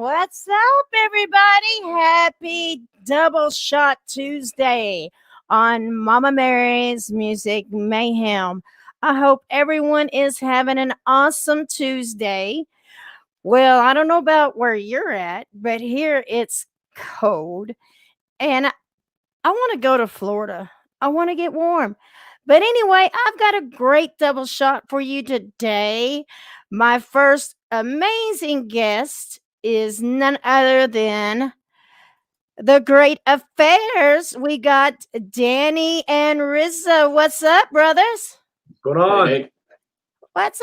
What's up, everybody? Happy Double Shot Tuesday on Mama Mary's Music Mayhem. I hope everyone is having an awesome Tuesday. Well, I don't know about where you're at, but here it's cold and I want to go to Florida. I want to get warm. But anyway, I've got a great double shot for you today. My first amazing guest is none other than the Great Affairs. We got Danny and Rizzo. What's up, brothers? What's going on? Hey. What's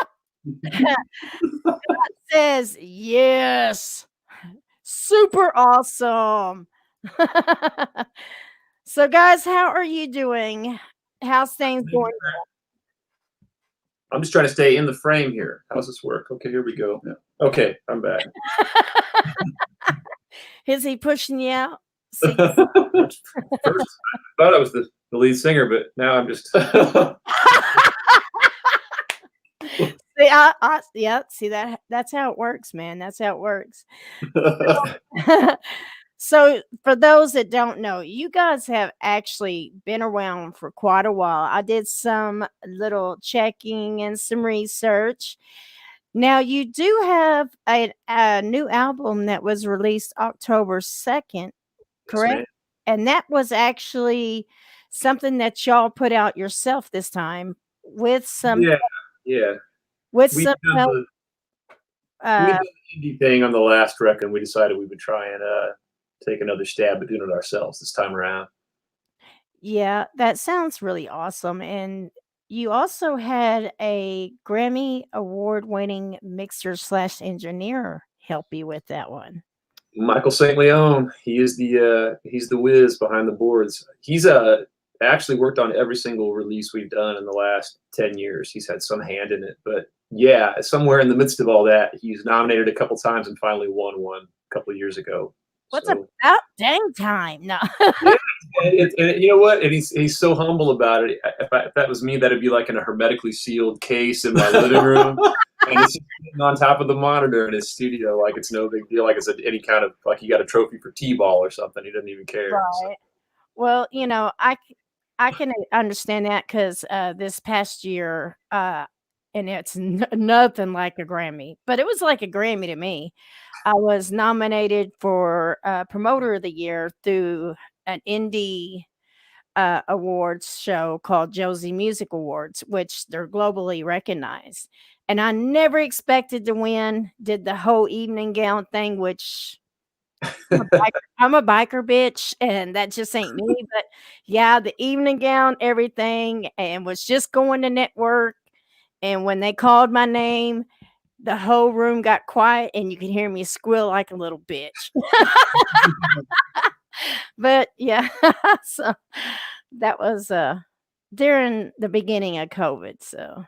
up? God says yes. Super awesome. So, guys, how are you doing? How's things going? I'm just trying to stay in the frame here. How's this work? Okay, here we go. Yeah. Okay, I'm back. Is he pushing you out? See? First, I thought I was the lead singer, but now I'm just. See, that's how it works, man. That's how it works. So, for those that don't know, you guys have actually been around for quite a while. I did some little checking and some research. Now, you do have a new album that was released October 2nd, correct? Yes, and that was actually something that y'all put out yourself this time with some yeah. with We some did help. the indie thing on the last record, and we decided we would try and take another stab at doing it ourselves this time around. Yeah, that sounds really awesome. And you also had a Grammy award-winning mixer slash engineer help you with that one. Michael St. Leon, he's the whiz behind the boards. He's actually worked on every single release we've done in the last 10 years. He's had some hand in it, but yeah, somewhere in the midst of all that, he's nominated a couple times and finally won one a couple of years ago. What's So, about dang time? No. and you know what? And he's so humble about it. If that was me, that'd be like in a hermetically sealed case in my living room, and it's just sitting on top of the monitor in his studio, like it's no big deal, like it's any kind of like he got a trophy for T-ball or something. He doesn't even care. Right. So. Well, I can understand that because this past year, and it's nothing like a Grammy, but it was like a Grammy to me. I was nominated for Promoter of the Year through an indie awards show called Josie Music Awards, which they're globally recognized. And I never expected to win. Did the whole evening gown thing, which I'm a biker bitch, and that just ain't me. But yeah, the evening gown, everything, and was just going to network. And when they called my name, the whole room got quiet, and you could hear me squeal like a little bitch. But yeah, so that was during the beginning of COVID. So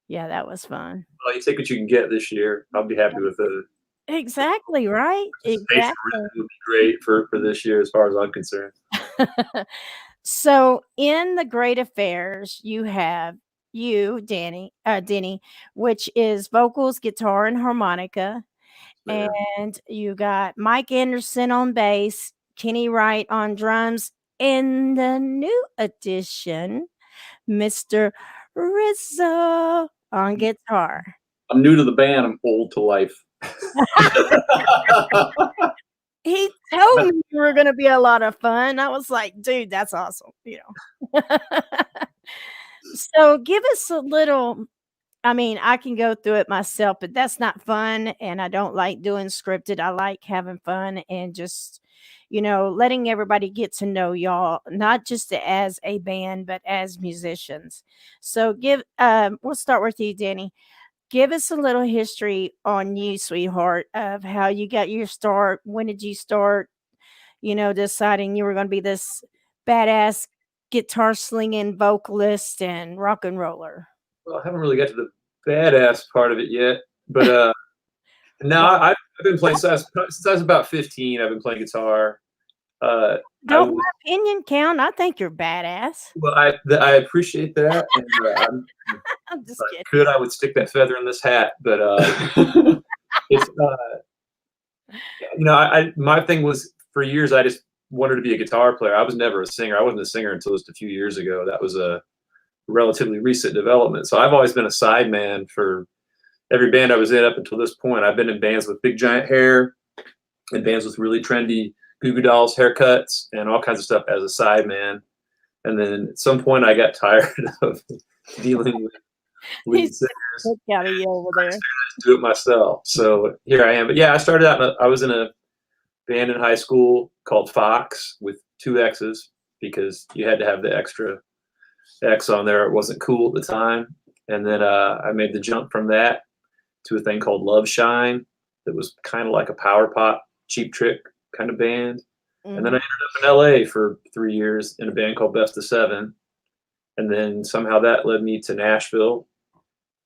yeah, that was fun. Well, you take what you can get this year. I'll be happy with it. Exactly, right? Exactly. Would be great for this year as far as I'm concerned. So in the Great Affairs, you have Denny, which is vocals, guitar, and harmonica. Yeah. And you got Mike Anderson on bass, Kenny Wright on drums, and the new addition, Mr. Rizzo on guitar. I'm new to the band. I'm old to life. He told me you were going to be a lot of fun. I was like, dude, that's awesome. So give us a little. I mean, I can go through it myself, but that's not fun. And I don't like doing scripted. I like having fun and just, letting everybody get to know y'all, not just as a band, but as musicians. So we'll start with you, Danny. Give us a little history on you, sweetheart, of how you got your start. When did you start, deciding you were going to be this badass guitar slinging vocalist and rock and roller? Well, I haven't really got to the badass part of it yet, but no, I've been playing since I was about 15. I've been playing guitar. Don't my opinion count? I think you're badass. Well, I appreciate that. And, I'm just kidding. I would stick that feather in this hat, but it's My thing was for years I just wanted to be a guitar player. I was never a singer. I wasn't a singer until just a few years ago. That was a relatively recent development. So I've always been a sideman for every band I was in up until this point. I've been in bands with big giant hair and bands with really trendy Goo Goo Dolls haircuts and all kinds of stuff as a sideman. And then at some point I got tired of dealing with lead He's singers. look out of you over there. Do it myself. So here I am. But yeah, I started out. I was in a band in high school called Fox with 2 X's because you had to have the extra X on there. It wasn't cool at the time. And then I made the jump from that to a thing called Love Shine that was kind of like a power pop, Cheap Trick kind of band. And then I ended up in LA for 3 years in a band called Best of Seven. And then somehow that led me to Nashville.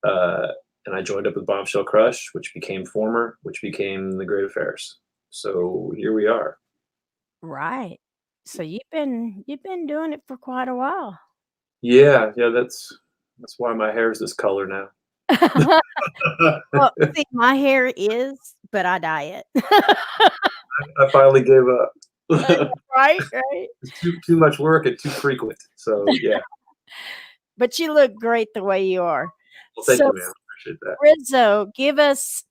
And I joined up with Bombshell Crush, which became Former, which became The Great Affairs. So here we are. Right. So you've been doing it for quite a while. Yeah, that's why my hair is this color now. Well, see, my hair is, but I dye it. I finally gave up. Right. It's too much work and too frequent. So yeah. But you look great the way you are. Well, thank So, you, man. I appreciate that. Rizzo, give us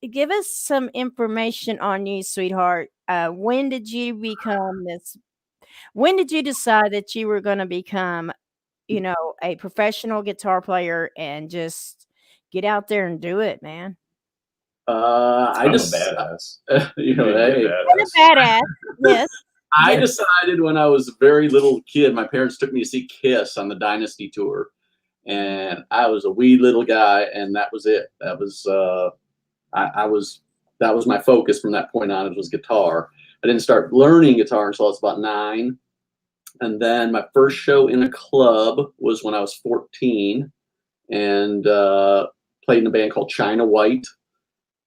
some information on you, sweetheart. When did you become this? When did you decide that you were going to become, a professional guitar player and just get out there and do it, man? I I'm just, a badass. you know, You're hey, a What a badass! Yes. I Yes. decided when I was a very little kid, my parents took me to see Kiss on the Dynasty tour, and I was a wee little guy, and that was it. That was that was my focus from that point on. It was guitar. I didn't start learning guitar until I was about 9, and then my first show in a club was when I was 14, and played in a band called China White.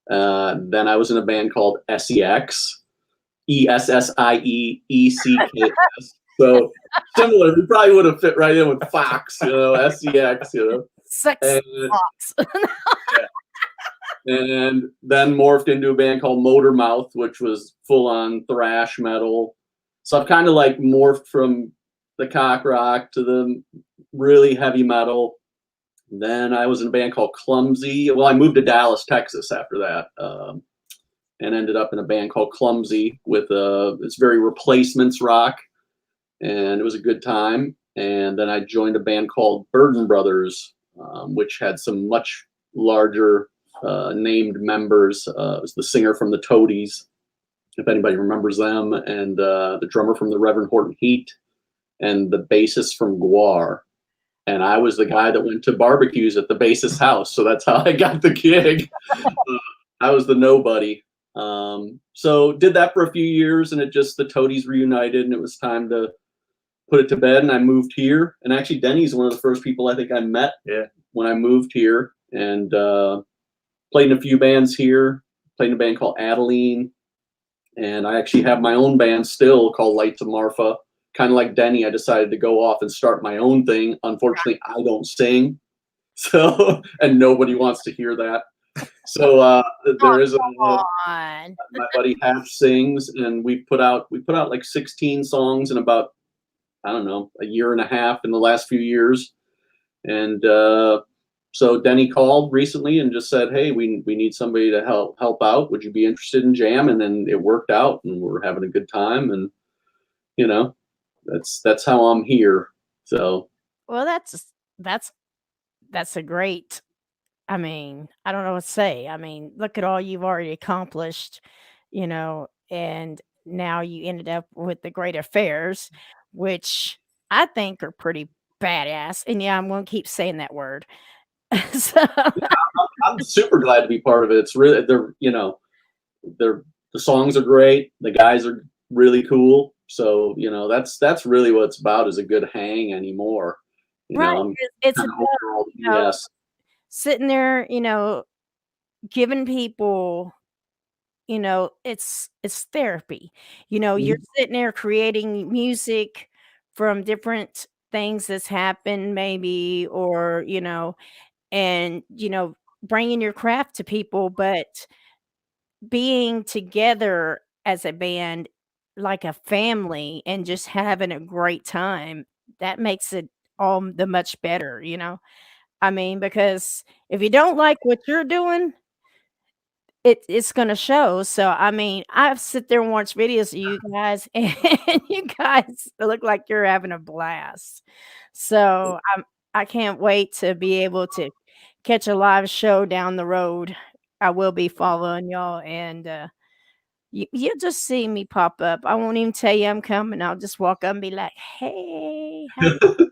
Then I was in a band called SEX. ESSIEECKS. So similar, we probably would have fit right in with Fox, SEX, Sex And, Fox. and then morphed into a band called Motormouth, which was full on thrash metal. So I've kind of like morphed from the cock rock to the really heavy metal. Then I was in a band called Clumsy. Well, I moved to Dallas, Texas after that. And ended up in a band called Clumsy with it's very replacements rock, and it was a good time. And then I joined a band called Burden Brothers, which had some much larger named members. It was the singer from the Toadies, if anybody remembers them, and the drummer from the Reverend Horton Heat, and the bassist from Guar. And I was the guy that went to barbecues at the bassist's house, so that's how I got the gig. I was the nobody. So did that for a few years, and the Toadies reunited, and it was time to put it to bed, and I moved here. And actually Denny's one of the first people I think I met when I moved here, and played in a few bands here, played in a band called Adeline, and I actually have my own band still called Lights of Marfa. Kind of like Denny, I decided to go off and start my own thing. Unfortunately, I don't sing, so and nobody wants to hear that. So there is my buddy Hatch sings, and we put out like 16 songs in about, I don't know, a year and a half in the last few years. And so Denny called recently and just said, hey, we need somebody to help out. Would you be interested in jam? And then it worked out, and we're having a good time. And that's how I'm here. So well, that's a great. I mean, I don't know what to say. I mean, look at all you've already accomplished, and now you ended up with the Great Affairs, which I think are pretty badass. And yeah, I'm going to keep saying that word. So, I'm super glad to be part of it. It's really the songs are great. The guys are really cool. So that's really what it's about, is a good hang anymore. right. It's about, yes. sitting there, giving people, it's therapy. You're sitting there creating music from different things that's happened maybe, or, and, bringing your craft to people, but being together as a band like a family and just having a great time, that makes it all the much better, you know? I mean, because if you don't like what you're doing, it's gonna show. So I mean, I sit there and watch videos of you guys, and you guys look like you're having a blast. So I can't wait to be able to catch a live show down the road. I will be following y'all, and you'll just see me pop up. I won't even tell you I'm coming. I'll just walk up and be like, "Hey, how you doing?"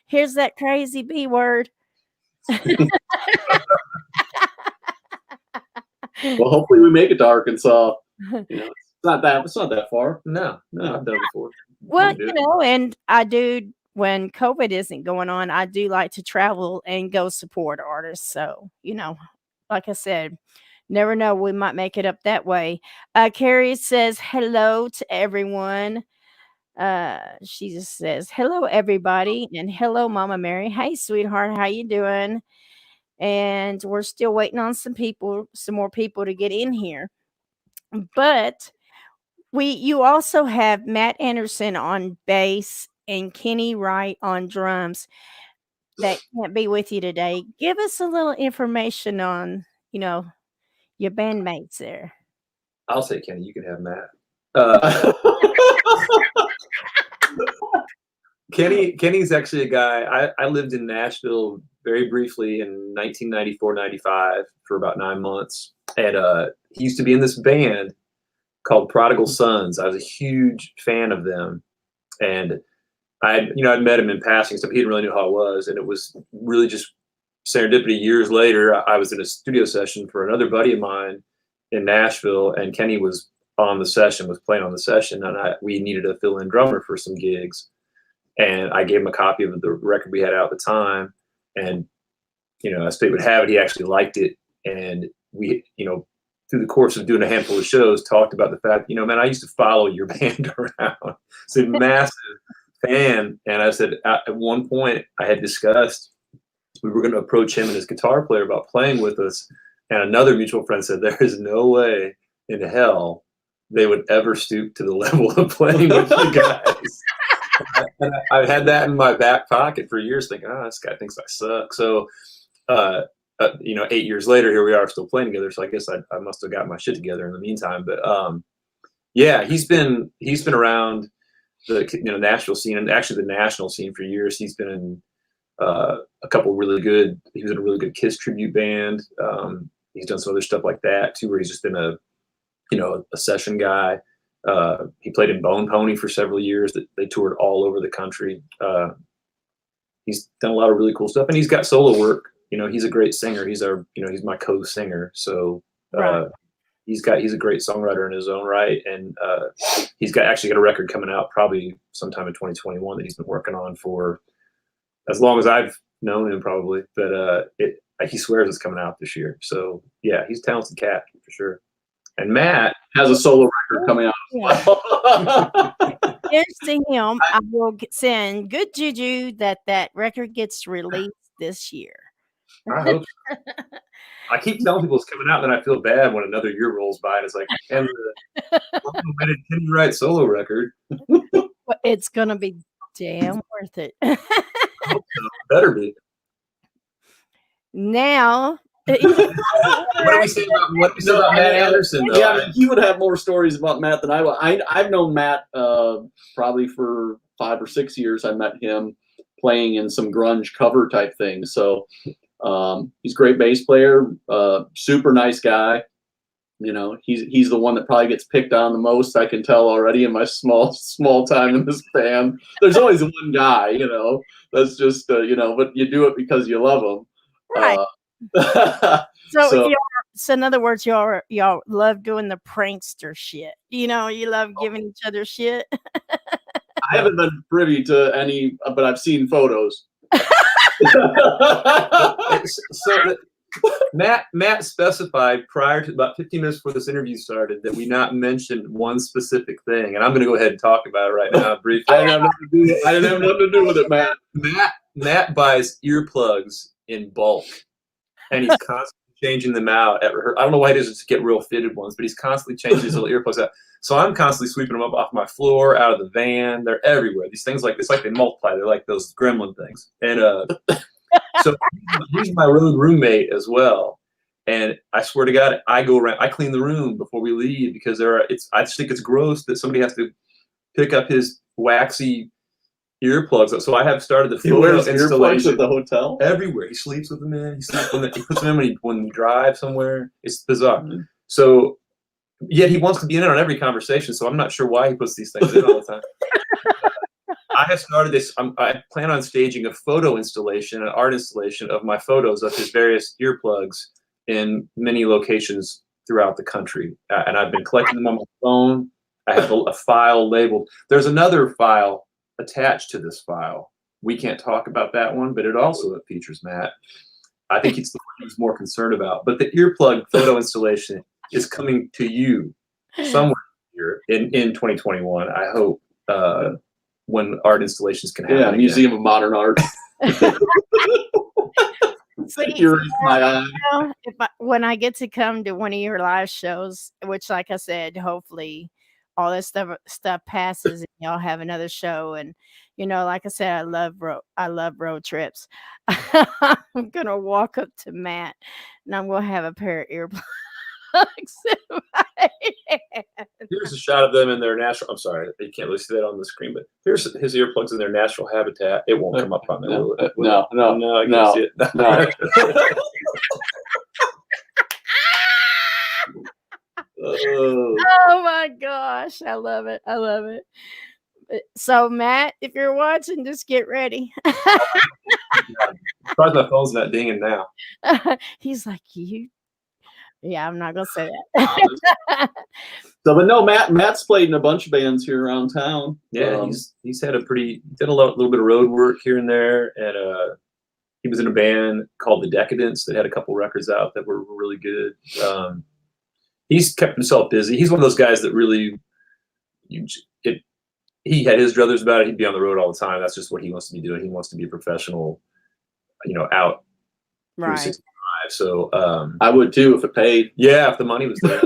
Here's that crazy B word. Well, hopefully we make it to Arkansas. You know, it's not that far. No, I've done it before. Well, you know, and I do when COVID isn't going on, I do like to travel and go support artists. So, you know, like I said, never know, we might make it up that way. Carrie says hello to everyone. She just says hello everybody and hello Mama Mary. Hey sweetheart, how you doing? And we're still waiting on some more people to get in here. But you also have Matt Anderson on bass and Kenny Wright on drums that can't be with you today. Give us a little information on, you know, your bandmates there. I'll say Kenny. You can have Matt. Uh, Kenny's actually a guy. I lived in Nashville very briefly in 1994, 95 for about 9 months. And he used to be in this band called Prodigal Sons. I was a huge fan of them. And I'd met him in passing, so he didn't really know how I was. And it was really just serendipity. Years later, I was in a studio session for another buddy of mine in Nashville, and Kenny was on the session, was playing on the session, and we needed a fill-in drummer for some gigs. And I gave him a copy of the record we had out at the time. And, as fate would have it, he actually liked it. And we, through the course of doing a handful of shows, talked about the fact, man, I used to follow your band around. It's a massive fan. And I said, at one point I had discussed, we were going to approach him and his guitar player about playing with us. And another mutual friend said, there is no way in hell they would ever stoop to the level of playing with you guys. And I've had that in my back pocket for years, thinking, this guy thinks I suck. So, 8 years later, here we are still playing together. So I guess I must have got my shit together in the meantime. But yeah, he's been around the Nashville scene and actually the national scene for years. He's been in a couple really good. He was in a really good Kiss tribute band. He's done some other stuff like that too, where he's just been a session guy. He played in Bone Pony for several years. That they toured all over the country. He's done a lot of really cool stuff, and he's got solo work. He's a great singer. He's he's my co-singer. So Right. he's a great songwriter in his own right, and he's actually got a record coming out probably sometime in 2021 that he's been working on for as long as I've known him, probably. But he swears it's coming out this year. So yeah, he's a talented cat for sure. And Matt has a solo record coming out as well. Here's to him. I will send good juju that record gets released this year. I hope so. I keep telling people it's coming out, then I feel bad when another year rolls by and it's like, can you write solo record? Well, it's gonna be damn worth it. I hope so. Better be. Now, What do we say about Matt Anderson? Though? Yeah, he would have more stories about Matt than I will. I've known Matt probably for 5 or 6 years. I met him playing in some grunge cover type things. So he's a great bass player, super nice guy. He's the one that probably gets picked on the most. I can tell already in my small time in this band. There's always one guy, that's just but you do it because you love him. right. So in other words, y'all love doing the prankster shit. You love giving each other shit. I haven't been privy to any, but I've seen photos. So Matt specified prior to about 15 minutes before this interview started that we not mention one specific thing, and I'm going to go ahead and talk about it right now briefly. I didn't have nothing to do with it, Matt. Matt buys earplugs in bulk, and he's constantly changing them out at rehearsal. I don't know why he doesn't just get real fitted ones, but he's constantly changing his little earplugs out. So I'm constantly sweeping them up off my floor, out of the van. They're everywhere. These things it's like they multiply. They're like those gremlin things. And so he's my road roommate as well. And I swear to God, I go around. I clean the room before we leave because I just think it's gross that somebody has to pick up his waxy earplugs. So I have started the photo installation at the hotel everywhere. He sleeps with them in. He puts them in when we drive somewhere. It's bizarre. So yet he wants to be in on every conversation. So I'm not sure why he puts these things in all the time. I have started this. I plan on staging a photo installation, an art installation of my photos of his various earplugs in many locations throughout the country. And I've been collecting them on my phone. I have a file labeled. There's another file attached to this file. We can't talk about that one, but it also features Matt. I think it's the one he was more concerned about. But the earplug photo installation is coming to you somewhere here in 2021. I hope when art installations can happen. Yeah, Museum of Modern Art. My eye. When I get to come to one of your live shows, which, like I said, hopefully all this stuff passes and y'all have another show. And like I said, I love road trips. I'm gonna walk up to Matt and I'm gonna have a pair of earplugs in my hand. Here's a shot of them in their natural. I'm sorry, you can't really see that on the screen, but here's his earplugs in their natural habitat. It won't come up on there. No, I can see it. No. Oh my gosh, I love it. So Matt, if you're watching, just get ready. Surprised my phone's not dinging now. He's like, yeah, I'm not gonna say that. So, but no, Matt's played in a bunch of bands here around town. Yeah, he's had did a little bit of road work here and there, and he was in a band called The Decadence that had a couple records out that were really good. He's kept himself busy. He's one of those guys that really, he had his druthers about it. He'd be on the road all the time. That's just what he wants to be doing. He wants to be a professional, out. Right. So I would too if it paid. Yeah, if the money was there.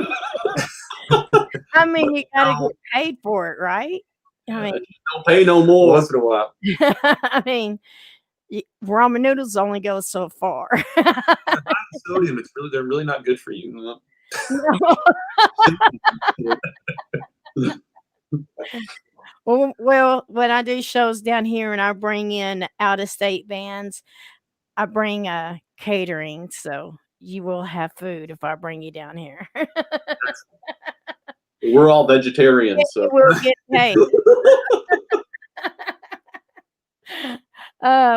I mean, you gotta get paid for it, right? I mean, don't pay no more. Once in a while. I mean, ramen noodles only go so far. Sodium, they're really not good for you. Well, when I do shows down here and I bring in out-of-state bands, I bring catering, so you will have food if I bring you down here. We're all vegetarians, so we'll get paid.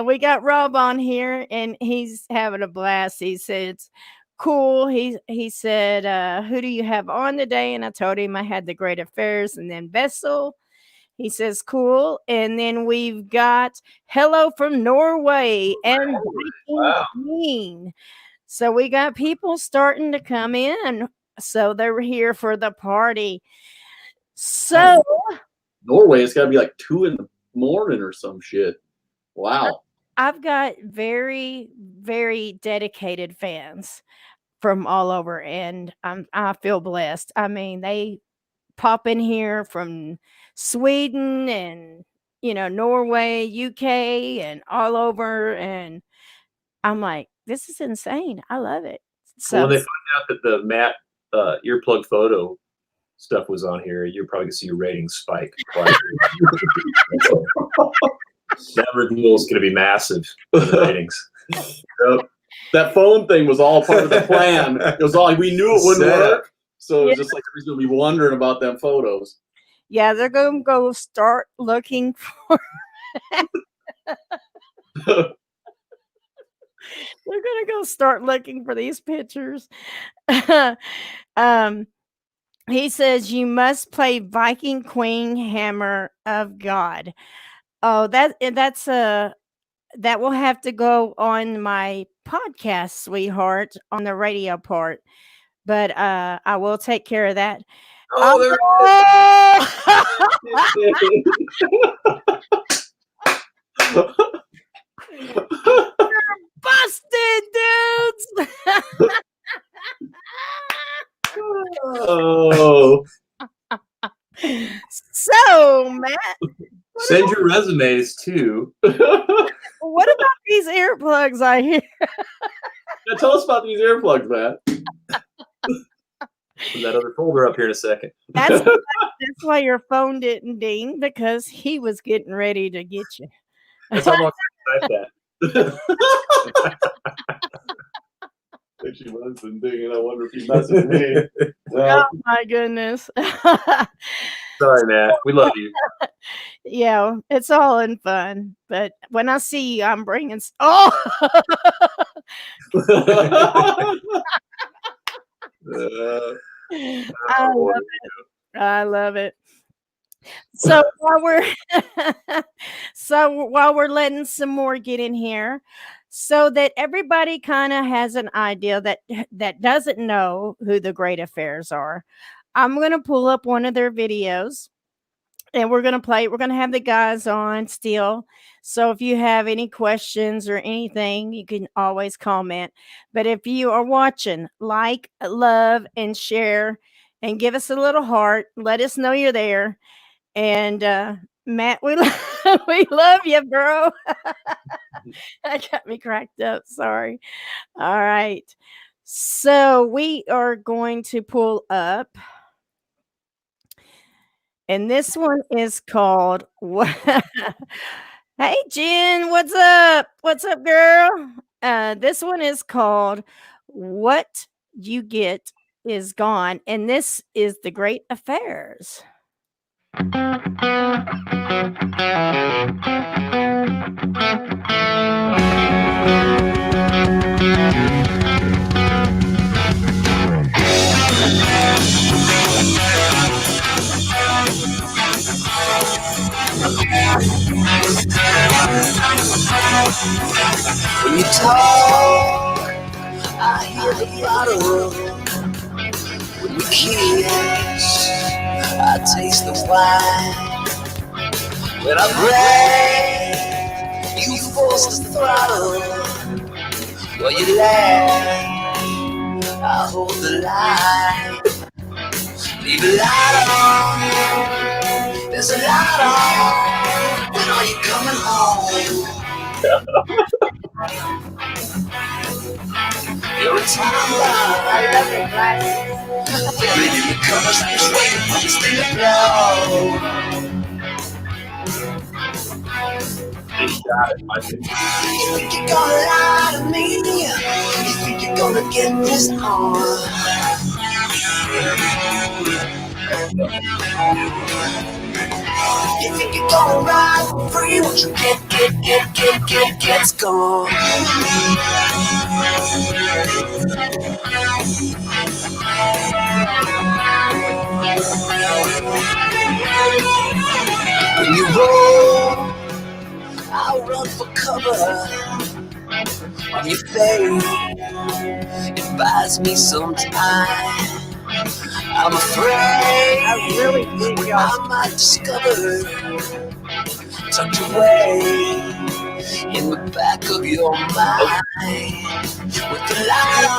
We got Rob on here, and he's having a blast. He said it's cool. He said, "Who do you have on today?" And I told him I had the Great Affairs, and then Vessel. He says, cool. And then we've got Hello from Norway and Queen. So we got people starting to come in. So they're here for the party. So Norway, it's got to be like 2 a.m. or some shit. Wow. I've got very, very dedicated fans from all over, and I feel blessed. I mean, they pop in here from Sweden and Norway, UK, and all over, and I'm like, this is insane. I love it. So when they find out that the Matt earplug photo stuff was on here, you're probably gonna see your ratings spike. That reveal is gonna be massive in the ratings. That phone thing was all part of the plan. It was all like, we knew it wouldn't work, so it was just like everybody's gonna be wondering about them photos. Yeah, they're going to go start looking for. They're going to go start looking for these pictures. He says you must play Viking Queen Hammer of God. Oh, that will have to go on my podcast, sweetheart, on the radio part. But I will take care of that. Oh, there You're busted, dudes. Oh, So, Matt, Send your resumes too. what about these earplugs I hear? Now tell us about these earplugs, Matt. Put that other folder up here in a second. That's why your phone didn't ding, because he was getting ready to get you. That's how long I typed that. If she was been digging, I wonder if he messaged me. Oh my goodness. Sorry, Matt. We love you. Yeah, it's all in fun. But when I see you, I'm bringing. Oh, I love it. I love it. So while we're letting some more get in here, so that everybody kind of has an idea that doesn't know who the Great Affairs are, I'm going to pull up one of their videos and we're going to play it. We're going to have the guys on still. So if you have any questions or anything, you can always comment. But if you are watching, like, love, and share, and give us a little heart. Let us know you're there. And Matt, we we love you, bro. That got me cracked up. Sorry. All right. So we are going to pull up. And this one is called Hey Jen, what's up? What's up, girl? This one is called What You Get Is Gone. And this is the Great Affairs. When you talk, I hear the bottle. When you kiss, I taste the wine. When I break, you force the throttle. When you laugh, I hold the line. Leave a light on, there's a light on. When are you coming home? You're a time bomb. I love it, right? Buried in the covers, I'm just waiting for this thing to blow. They shot it, my dude. You think you're gonna lie to me? You think you're gonna get this on? You think you're gonna ride for free? What you get's gone. When you roll, I'll run for cover. When you fade, it buys me some time. I'm afraid I really think I y'all. might discover tucked away in the back of your mind. With the light on,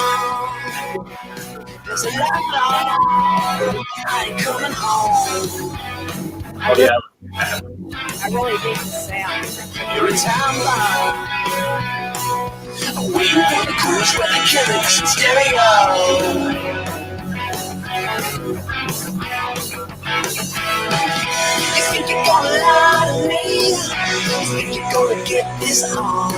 there's a light on. I ain't coming home. I Oh, yeah. really dig the sound. You're a time bomb. Waiting for the chorus where they kill it in stereo. You think you're gonna lie to me? You think you're gonna get this on?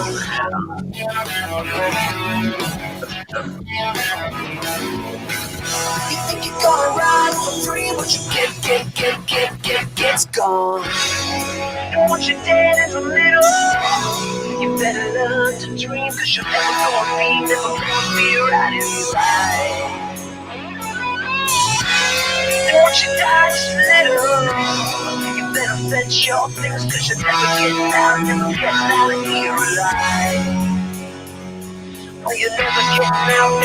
You think you're gonna ride for free? What you get's gone. And what you did is a little. You better learn to dream, cause you're never gonna be right inside. And once you die just a little, you better fetch your things, cause you're never getting out of here alive. Well, you're never getting out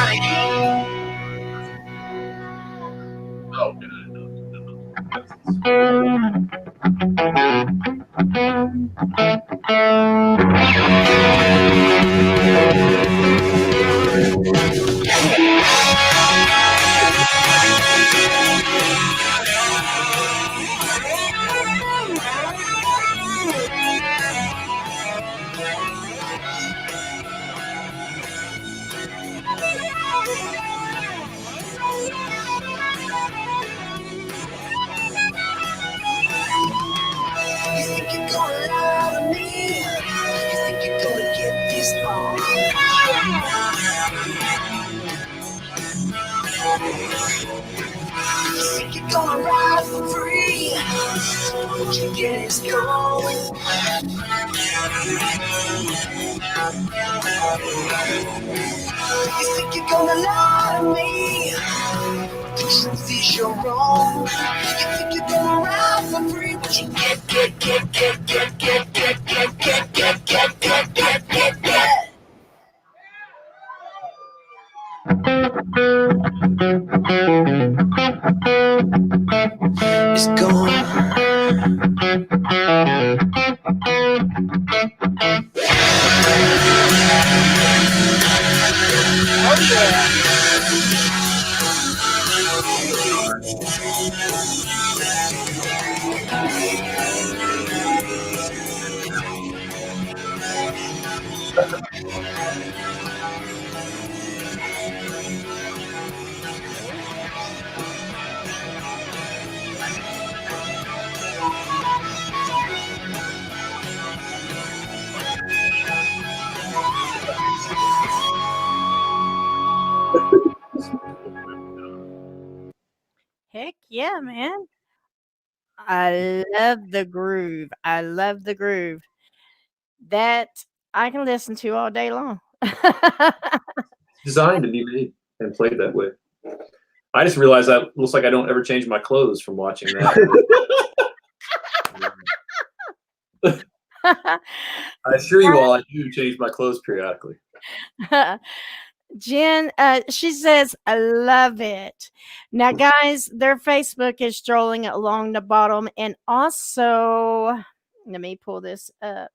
of here. Oh, God. Think you're gonna ride for free? What you get is going. You think you're gonna lie to me? The truth is you're wrong. You think you're gonna ride for free? What you get. It's gone. Oh yeah. Heck yeah, man. I love the groove. I love the groove. That I can listen to all day long. Designed to be made and played that way. I just realized that looks like I don't ever change my clothes from watching that. I assure you all, I do change my clothes periodically. Jen, she says, I love it. Now, guys, their Facebook is strolling along the bottom. And also, let me pull this up.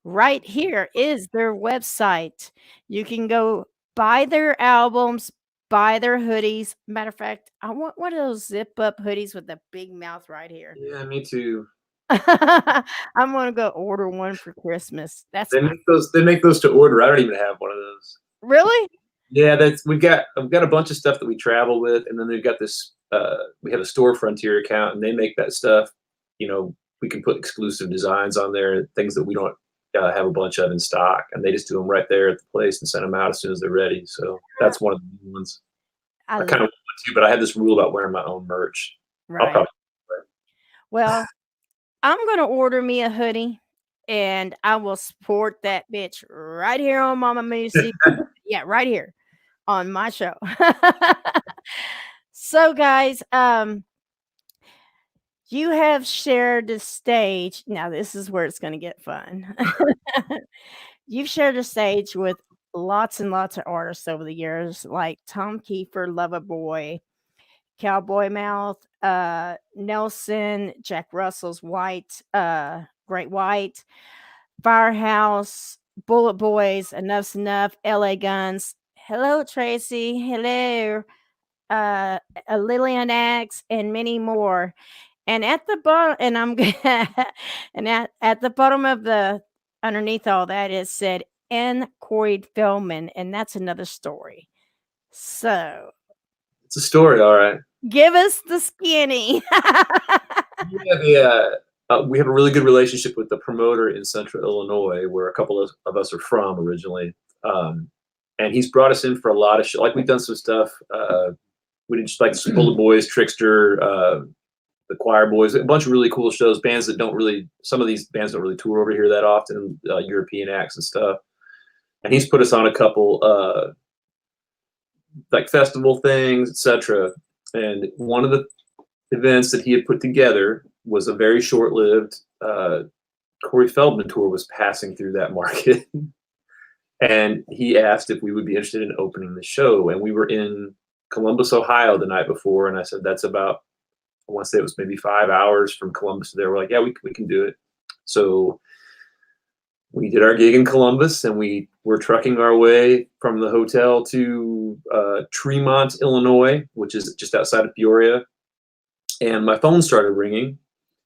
Right here is their website. You can go buy their albums, buy their hoodies. Matter of fact, I want one of those zip up hoodies with the big mouth right here. Yeah, me too. I'm gonna go order one for Christmas. That's They make those to order. I don't even have one of those. really Yeah, I've got a bunch of stuff that we travel with, and then they've got this. We have a Store Frontier account, and they make that stuff. You know, we can put exclusive designs on there, things that we don't have a bunch of in stock, and they just do them right there at the place and send them out as soon as they're ready. So that's one of the new ones. I kind of want to, but I have this rule about wearing my own merch. right. Well, I'm gonna order me a hoodie, and I will support that bitch right here on Mama Music. Yeah, right here on my show. So, guys, you have shared the stage. Now, this is where it's going to get fun. You've shared the stage with lots and lots of artists over the years, like Tom Kiefer, Loverboy, Cowboy Mouth, Nelson, Jack Russell's Great White, Firehouse, Bullet Boys, Enough's Enough, LA Guns. Hello, Tracy. Hello, Lillian Axe, and many more. And at the bottom, and I'm and at the bottom of the underneath all that is said N. Corey Feldman, and that's another story. So it's a story, all right. Give us the skinny. Yeah, we have a really good relationship with the promoter in Central Illinois, where a couple of us are from originally. And he's brought us in for a lot of shit. Like we've done some stuff. We did just like the Bullet Boys, Trickster, the Choir Boys, a bunch of really cool shows. Bands that don't really, some of these bands don't really tour over here that often. European acts and stuff. And he's put us on a couple like festival things, etc. And one of the events that he had put together was a very short-lived Corey Feldman tour was passing through that market. And he asked if we would be interested in opening the show. And we were in Columbus, Ohio the night before. And I said, that's about, I want to say it was maybe 5 hours from Columbus to there. We're like, yeah, we can do it. So we did our gig in Columbus, and we were trucking our way from the hotel to Tremont, Illinois, which is just outside of Peoria. And my phone started ringing,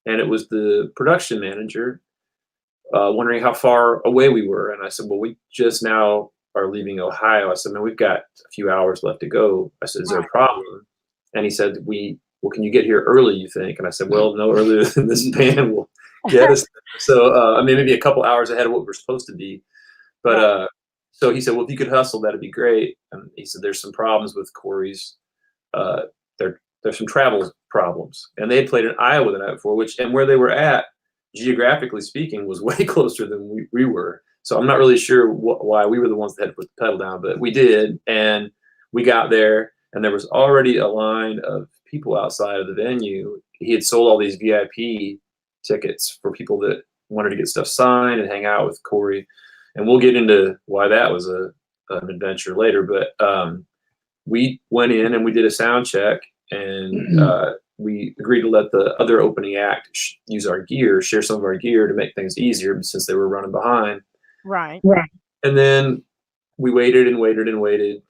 and it was the production manager wondering how far away we were. And I said, well, we just now are leaving Ohio. I said, man, we've got a few hours left to go. I said, is there a problem? And he said, well, can you get here early, you think? And I said, well, no earlier than this band will get us there. So I mean, maybe a couple hours ahead of what we're supposed to be. But So he said, well, if you could hustle, that'd be great. And he said, there's some problems with Corey's. There's some travel problems. And they had played in Iowa the night before, and where they were at, geographically speaking, was way closer than we were. So I'm not really sure why we were the ones that had to put the pedal down, but we did. And we got there, and there was already a line of people outside of the venue. He had sold all these VIP tickets for people that wanted to get stuff signed and hang out with Corey. And we'll get into why that was an adventure later. But we went in and we did a sound check, and we agreed to let the other opening act use our gear, share some of our gear to make things easier since they were running behind. Right. And then we waited and waited and waited.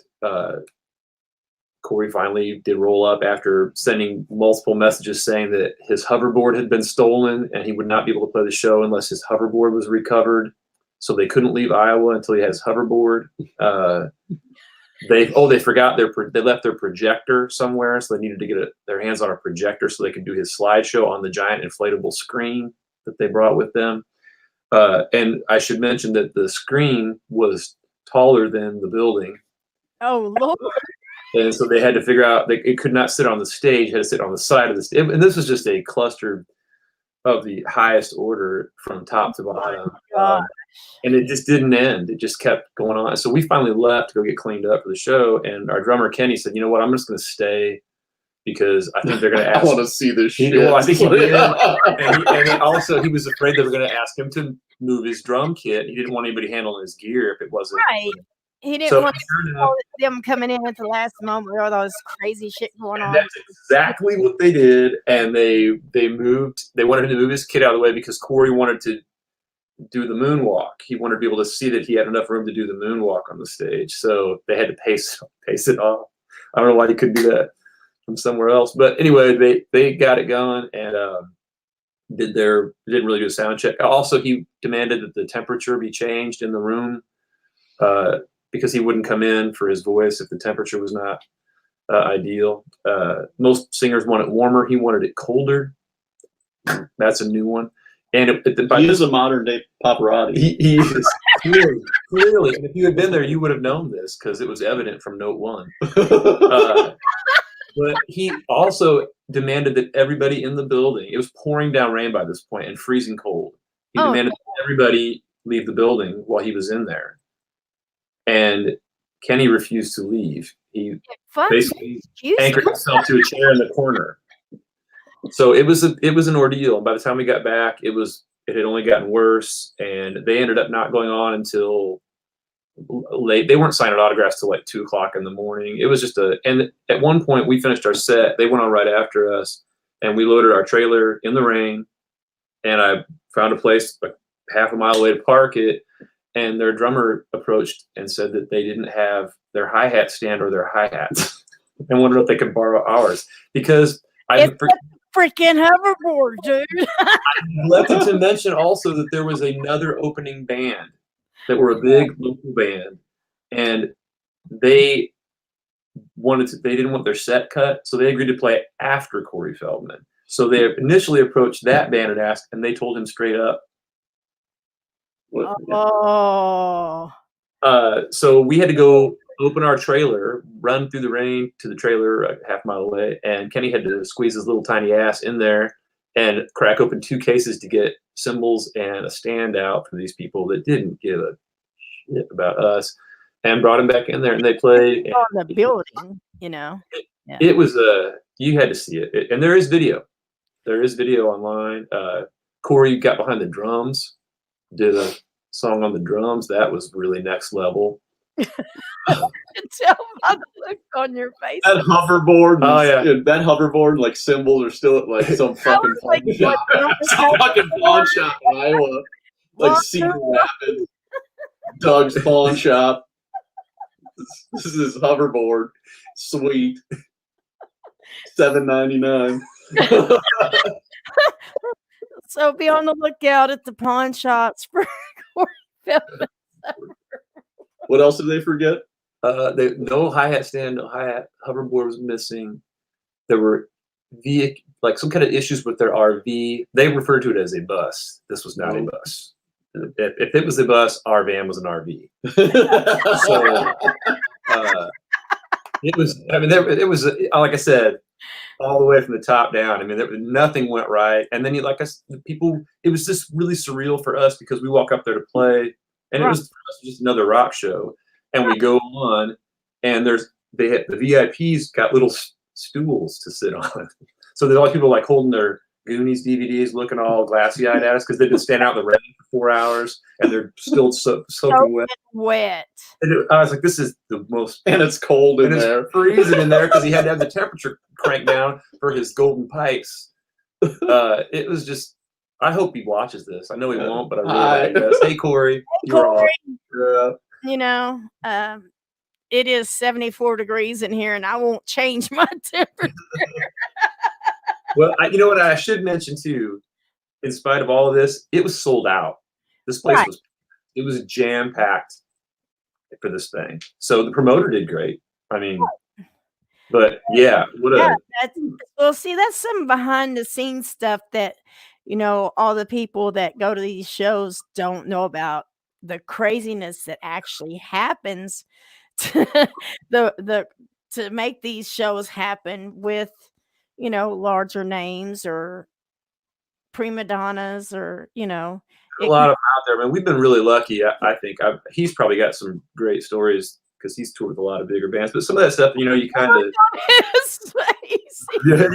Corey finally did roll up after sending multiple messages saying that his hoverboard had been stolen and he would not be able to play the show unless his hoverboard was recovered. So they couldn't leave Iowa until he had his hoverboard. They forgot they left their projector somewhere, so they needed to get their hands on a projector so they could do his slideshow on the giant inflatable screen that they brought with them. And I should mention that the screen was taller than the building. Oh, Lord. And so they had to figure out it could not sit on the stage, had to sit on the side of the stage. And this was just a cluster of the highest order from top to bottom. And it just didn't end. It just kept going on. So we finally left to go get cleaned up for the show. And our drummer, Kenny, said, you know what, I'm just going to stay because I think they're going to ask. I want to see this shit. Well, I think he did. And then also he was afraid they were going to ask him to move his drum kit. He didn't want anybody handling his gear if it wasn't. Right. He didn't want them coming in at the last moment with all those crazy shit going on. That's exactly what they did. And they wanted him to move his kit out of the way because Corey wanted to do the moonwalk. He wanted to be able to see that he had enough room to do the moonwalk on the stage. So they had to pace it off. I don't know why he couldn't do that from somewhere else. But anyway, they got it going and didn't really do a sound check. Also, he demanded that the temperature be changed in the room because he wouldn't come in for his voice if the temperature was not ideal. Most singers want it warmer. He wanted it colder. That's a new one. And he is a modern day Pavarotti. He is clearly. And if you had been there, you would have known this because it was evident from note one. But he also demanded that everybody in the building, it was pouring down rain by this point and freezing cold. He demanded that everybody leave the building while he was in there. And Kenny refused to leave. He basically anchored himself to a chair in the corner. So it was an ordeal. And by the time we got back, it had only gotten worse. And they ended up not going on until late. They weren't signing autographs till like 2:00 in the morning. It was just and at one point we finished our set. They went on right after us and we loaded our trailer in the rain. And I found a place like half a mile away to park it. And their drummer approached and said that they didn't have their hi-hat stand or their hi-hats and wondered if they could borrow ours because it's a freaking hoverboard, dude. I neglected to mention also that there was another opening band that were a big local band, and they didn't want their set cut, so they agreed to play after Corey Feldman. So they initially approached that band and asked, and they told him straight up. So we had to go open our trailer, run through the rain to the trailer a half mile away, and Kenny had to squeeze his little tiny ass in there and crack open 2 cases to get cymbals and a stand out for these people that didn't give a shit about us, and brought him back in there, and they played. On the building, you know. It was you had to see it, and there is video. There is video online. Corey got behind the drums, did a song on the drums. That was really next level. I can tell by the look on your face. That hoverboard, that hoverboard, like cymbals are still at like some fucking pawn shop. Some fucking pawn shop in Iowa, like Cedar Rapids, Doug's pawn shop. This is his hoverboard, sweet, $7.99. So be on the lookout at the pawn shops for Corey Feldman. What else did they forget? No hi-hat stand, no hi-hat. Hoverboard was missing. There were some kind of issues with their RV. They referred to it as a bus. This was not a bus. if it was the bus, our van was an RV. So it was. I mean, it was like I said, all the way from the top down. I mean, nothing went right. And then people, it was just really surreal for us because we walk up there to play, and it was for us just another rock show. And we go on, and the VIPs got little stools to sit on. So there's all people like holding their Goonies DVDs, looking all glassy-eyed at us because they've been standing out in the rain for 4 hours and they're still soaking wet. And I was like, this is the most, and it's cold in there, it's freezing in there because he had to have the temperature cranked down for his golden pipes. It was just. I hope he watches this. I know he won't, but I really hope he does. Hey, Corey. You know, it is 74 degrees in here, and I won't change my temperature. Well, you know what I should mention too, in spite of all of this, it was sold out. This place was jam-packed for this thing. So the promoter did great. I mean, but yeah, well, see, that's some behind the scenes stuff that, you know, all the people that go to these shows don't know about, the craziness that actually happens to to make these shows happen with, you know, larger names or prima donnas, or, you know, a lot of them out there. I mean, we've been really lucky. I think he's probably got some great stories because he's toured with a lot of bigger bands. But some of that stuff, you know, you kind of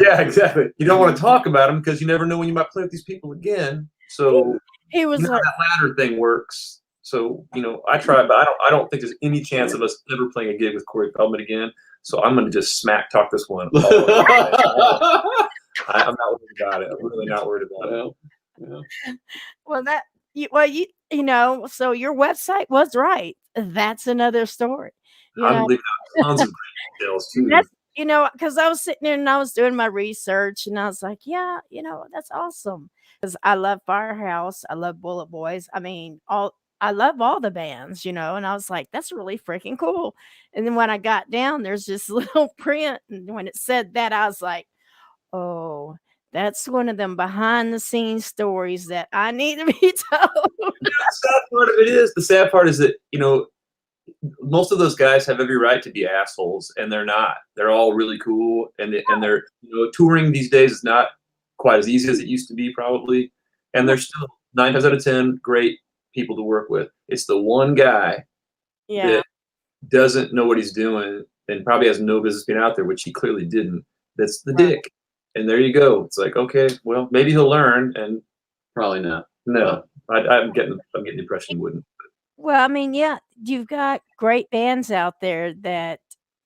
yeah, exactly. You don't want to talk about them because you never know when you might play with these people again. So he was like, that ladder thing works. So, you know, I try, but I don't think there's any chance of us ever playing a gig with Corey Feldman again. So I'm going to just smack talk this one. I'm not worried about it. I'm really not worried about it. Yeah. Well, you know, so your website was right. That's another story. I'm leaving out tons of great details too. You know, because I was sitting there and I was doing my research, and I was like, yeah, you know, that's awesome. Because I love Firehouse, I love Bullet Boys. I mean, I love all the bands, you know, and I was like, that's really freaking cool. And then when I got down, there's this little print, and when it said that, I was like, oh, that's one of them behind the scenes stories that I need to be told. The sad part is that, you know, most of those guys have every right to be assholes, and they're not. They're all really cool, and they're, you know, touring these days is not quite as easy as it used to be, probably. And they're still 9 times out of 10 great people to work with. It's the one guy that doesn't know what he's doing and probably has no business being out there, which he clearly didn't. That's the dick. And there you go. It's like, okay, well, maybe he'll learn, and probably not. No, I'm getting the impression he wouldn't. Well, I mean, yeah, you've got great bands out there that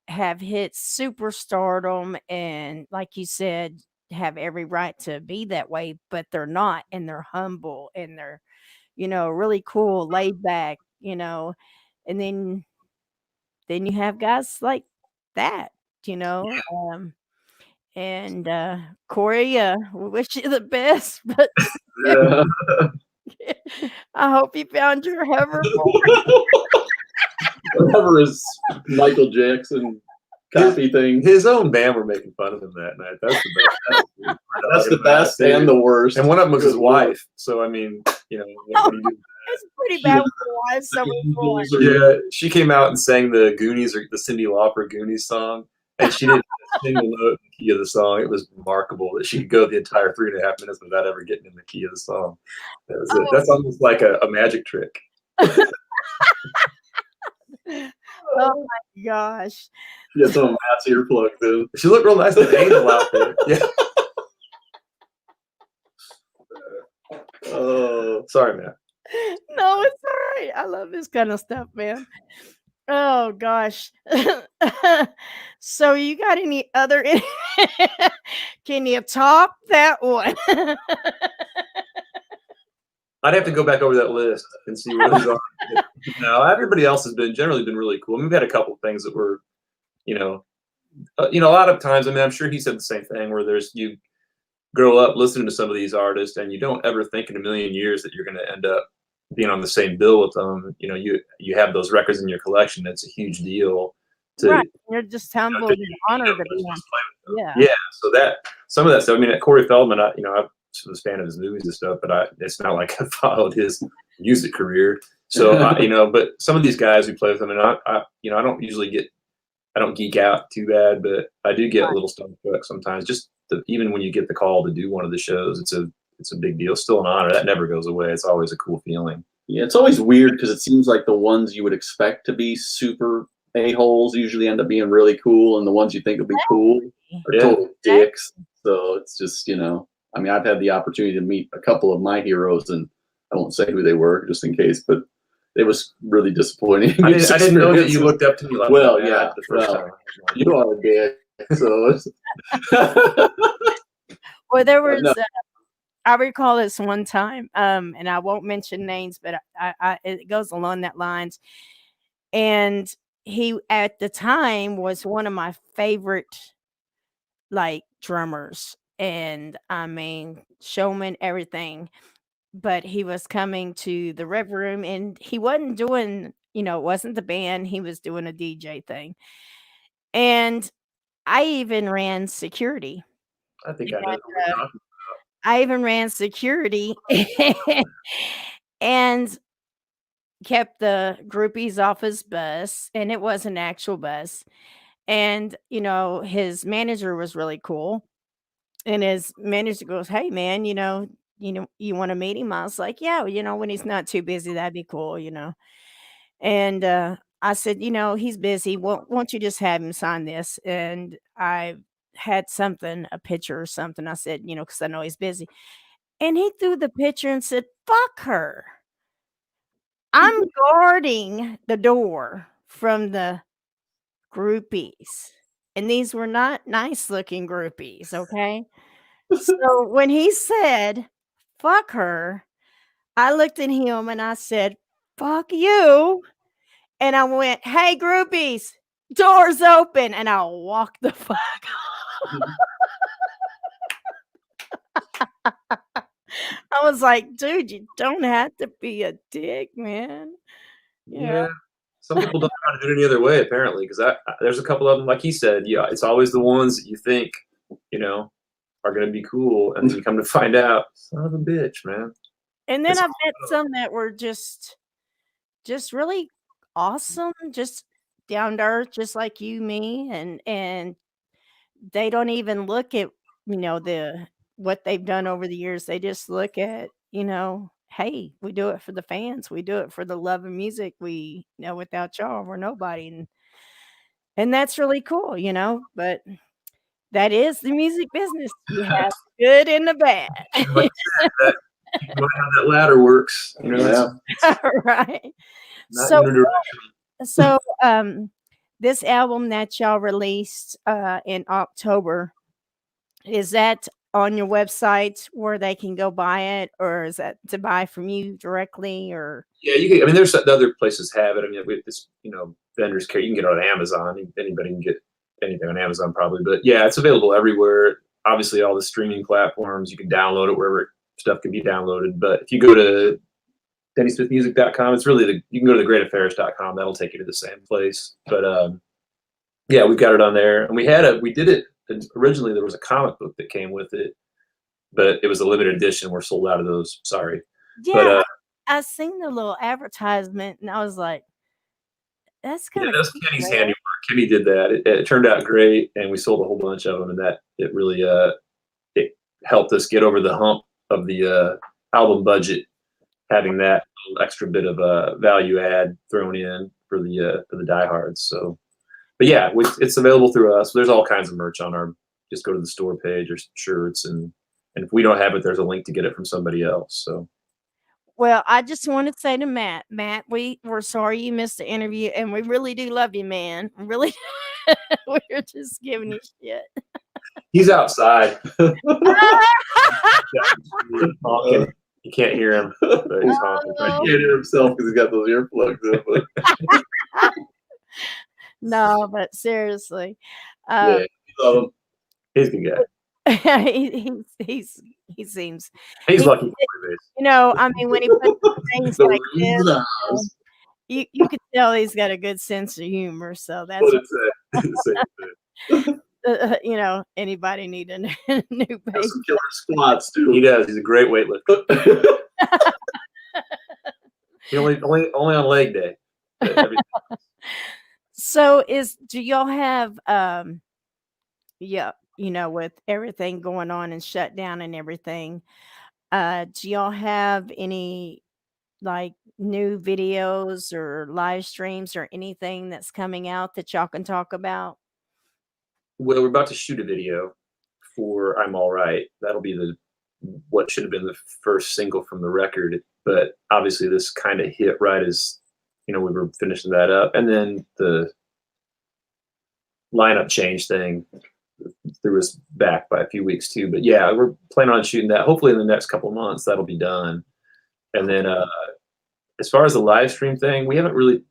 have hit superstardom, and like you said, have every right to be that way, but they're not, and they're humble, and they're, you know, really cool, laid back, you know, and then you have guys like that, you know. And Corey, we wish you the best, but I hope you found your hoverboard. Whatever his Michael Jackson copy thing. His own band were making fun of him that night. That's the best. That's the best and the worst. And one of them was his wife. So I mean, you know, what do you do? It's pretty bad with the wife. Yeah, she came out and sang the Goonies, or the Cyndi Lauper Goonies song, and she didn't sing a note in the key of the song. It was remarkable that she could go the entire 3.5 minutes without ever getting in the key of the song. That was it. That's almost like a magic trick. Oh my gosh. Yeah, some of Matt's earplugs in. She looked real nice with the angel out there. Yeah. Oh, sorry, Matt. No, it's all right. I love this kind of stuff, man. Oh gosh. So you got any other can you top that one? I'd have to go back over that list and see where these are. No, everybody else has generally been really cool. I mean, we've had a couple of things that were, you know, a lot of times, I mean, I'm sure he said the same thing, where you grow up listening to some of these artists and you don't ever think in a million years that you're going to end up being on the same bill with them. You know, you have those records in your collection. It's a huge deal. Right. You're just humbled and honored to be on. Yeah. Yeah. So some of that stuff, I mean, at Corey Feldman, I was a fan of his movies and stuff, but it's not like I followed his music career. So but some of these guys we play with them, and I don't usually I don't geek out too bad, but I do get a little starstruck sometimes. Just even when you get the call to do one of the shows, it's a big deal. Still an honor. That never goes away. It's always a cool feeling. Yeah, it's always weird because it seems like the ones you would expect to be super a-holes usually end up being really cool, and the ones you think will be cool are total dicks. So it's just, I mean, I've had the opportunity to meet a couple of my heroes, and I won't say who they were just in case, but it was really disappointing. I didn't know that you looked up to me like well, that. Yeah, the first time. You are a dick. So Well, there was No. I recall this one time, and I won't mention names, but it goes along that lines. And he, at the time, was one of my favorite, like, drummers, and I mean, showman, everything. But he was coming to the Red Room, and he wasn't doing, it wasn't the band. He was doing a DJ thing, and I even ran security. I think I know what we're talking I even ran security and kept the groupies off his bus, and it was an actual bus. And, his manager was really cool. And his manager goes, "Hey man, you want to meet him?" I was like, "Yeah, when he's not too busy, that'd be cool." And I said, "He's busy. Won't you just have him sign this?" And I had a picture or something. I said, because I know he's busy. And he threw the picture and said, "Fuck her. I'm guarding the door from the groupies." And these were not nice looking groupies, okay? So when he said, "Fuck her," I looked at him and I said, "Fuck you." And I went, "Hey, groupies, doors open." And I walked the fuck I was like, "Dude, you don't have to be a dick, man." Yeah. Some people don't know how to do it any other way, apparently, because there's a couple of them, like he said, it's always the ones that you think, are going to be cool, and then you come to find out, son of a bitch, man. And then I've met some that were just really awesome, just down to earth, just like you, me, and they don't even look at, what they've done over the years. They just look at, hey, we do it for the fans. We do it for the love of music. We know without y'all, we're nobody. And that's really cool, but that is the music business. You have the good and the bad. Like you said, how that ladder works, Right. not So, unidirectional. this album that y'all released in October, is that on your website where they can go buy it, or is that to buy from you directly? Or Yeah, you can. I mean, there's other places have it. I mean, this, vendors carry. You can get it on Amazon. Anybody can get anything on Amazon probably, but yeah, it's available everywhere. Obviously, all the streaming platforms. You can download it wherever stuff can be downloaded. But if you go to DennySmithMusic.com, it's really you can go to thegreataffairs.com. That'll take you to the same place. But yeah, we've got it on there, and we did it originally. There was a comic book that came with it, but it was a limited edition. We're sold out of those. Sorry. yeah, But I seen the little advertisement, and I was like, "That's kind yeah, of that was Kenny's handiwork. Kenny did that. It turned out great, and we sold a whole bunch of them, and that it really it helped us get over the hump of the album budget, having that little extra bit of value add thrown in for the diehards. So, but yeah, it's available through us. There's all kinds of merch on our. Just go to the store page or shirts, and if we don't have it, there's a link to get it from somebody else. So. Well, I just want to say to Matt, we're sorry you missed the interview, and we really do love you, man. Really, we're just giving you shit. He's outside. Honking. You can't hear him, but he's honking. He can't hear himself because he's got those earplugs in. But No, but seriously, yeah, love him. He's a good guy. he seems He's he- lucky. I mean, when he puts things The like reason this, I was- you can tell he's got a good sense of humor. So that's What it's anybody need a new Got baby. some killer squats too. He does. He's a great weightlifter. Only on leg day. But So do y'all have yeah, with everything going on and shut down and everything, do y'all have any like new videos or live streams or anything that's coming out that y'all can talk about? well, we're about to shoot a video for "I'm All Right." That'll be what should have been the first single from the record, but obviously this kind of hit right as we were finishing that up, and then the lineup change thing threw us back by a few weeks too. But yeah, we're planning on shooting that. Hopefully in the next couple of months that'll be done. And then as far as the live stream thing, we haven't really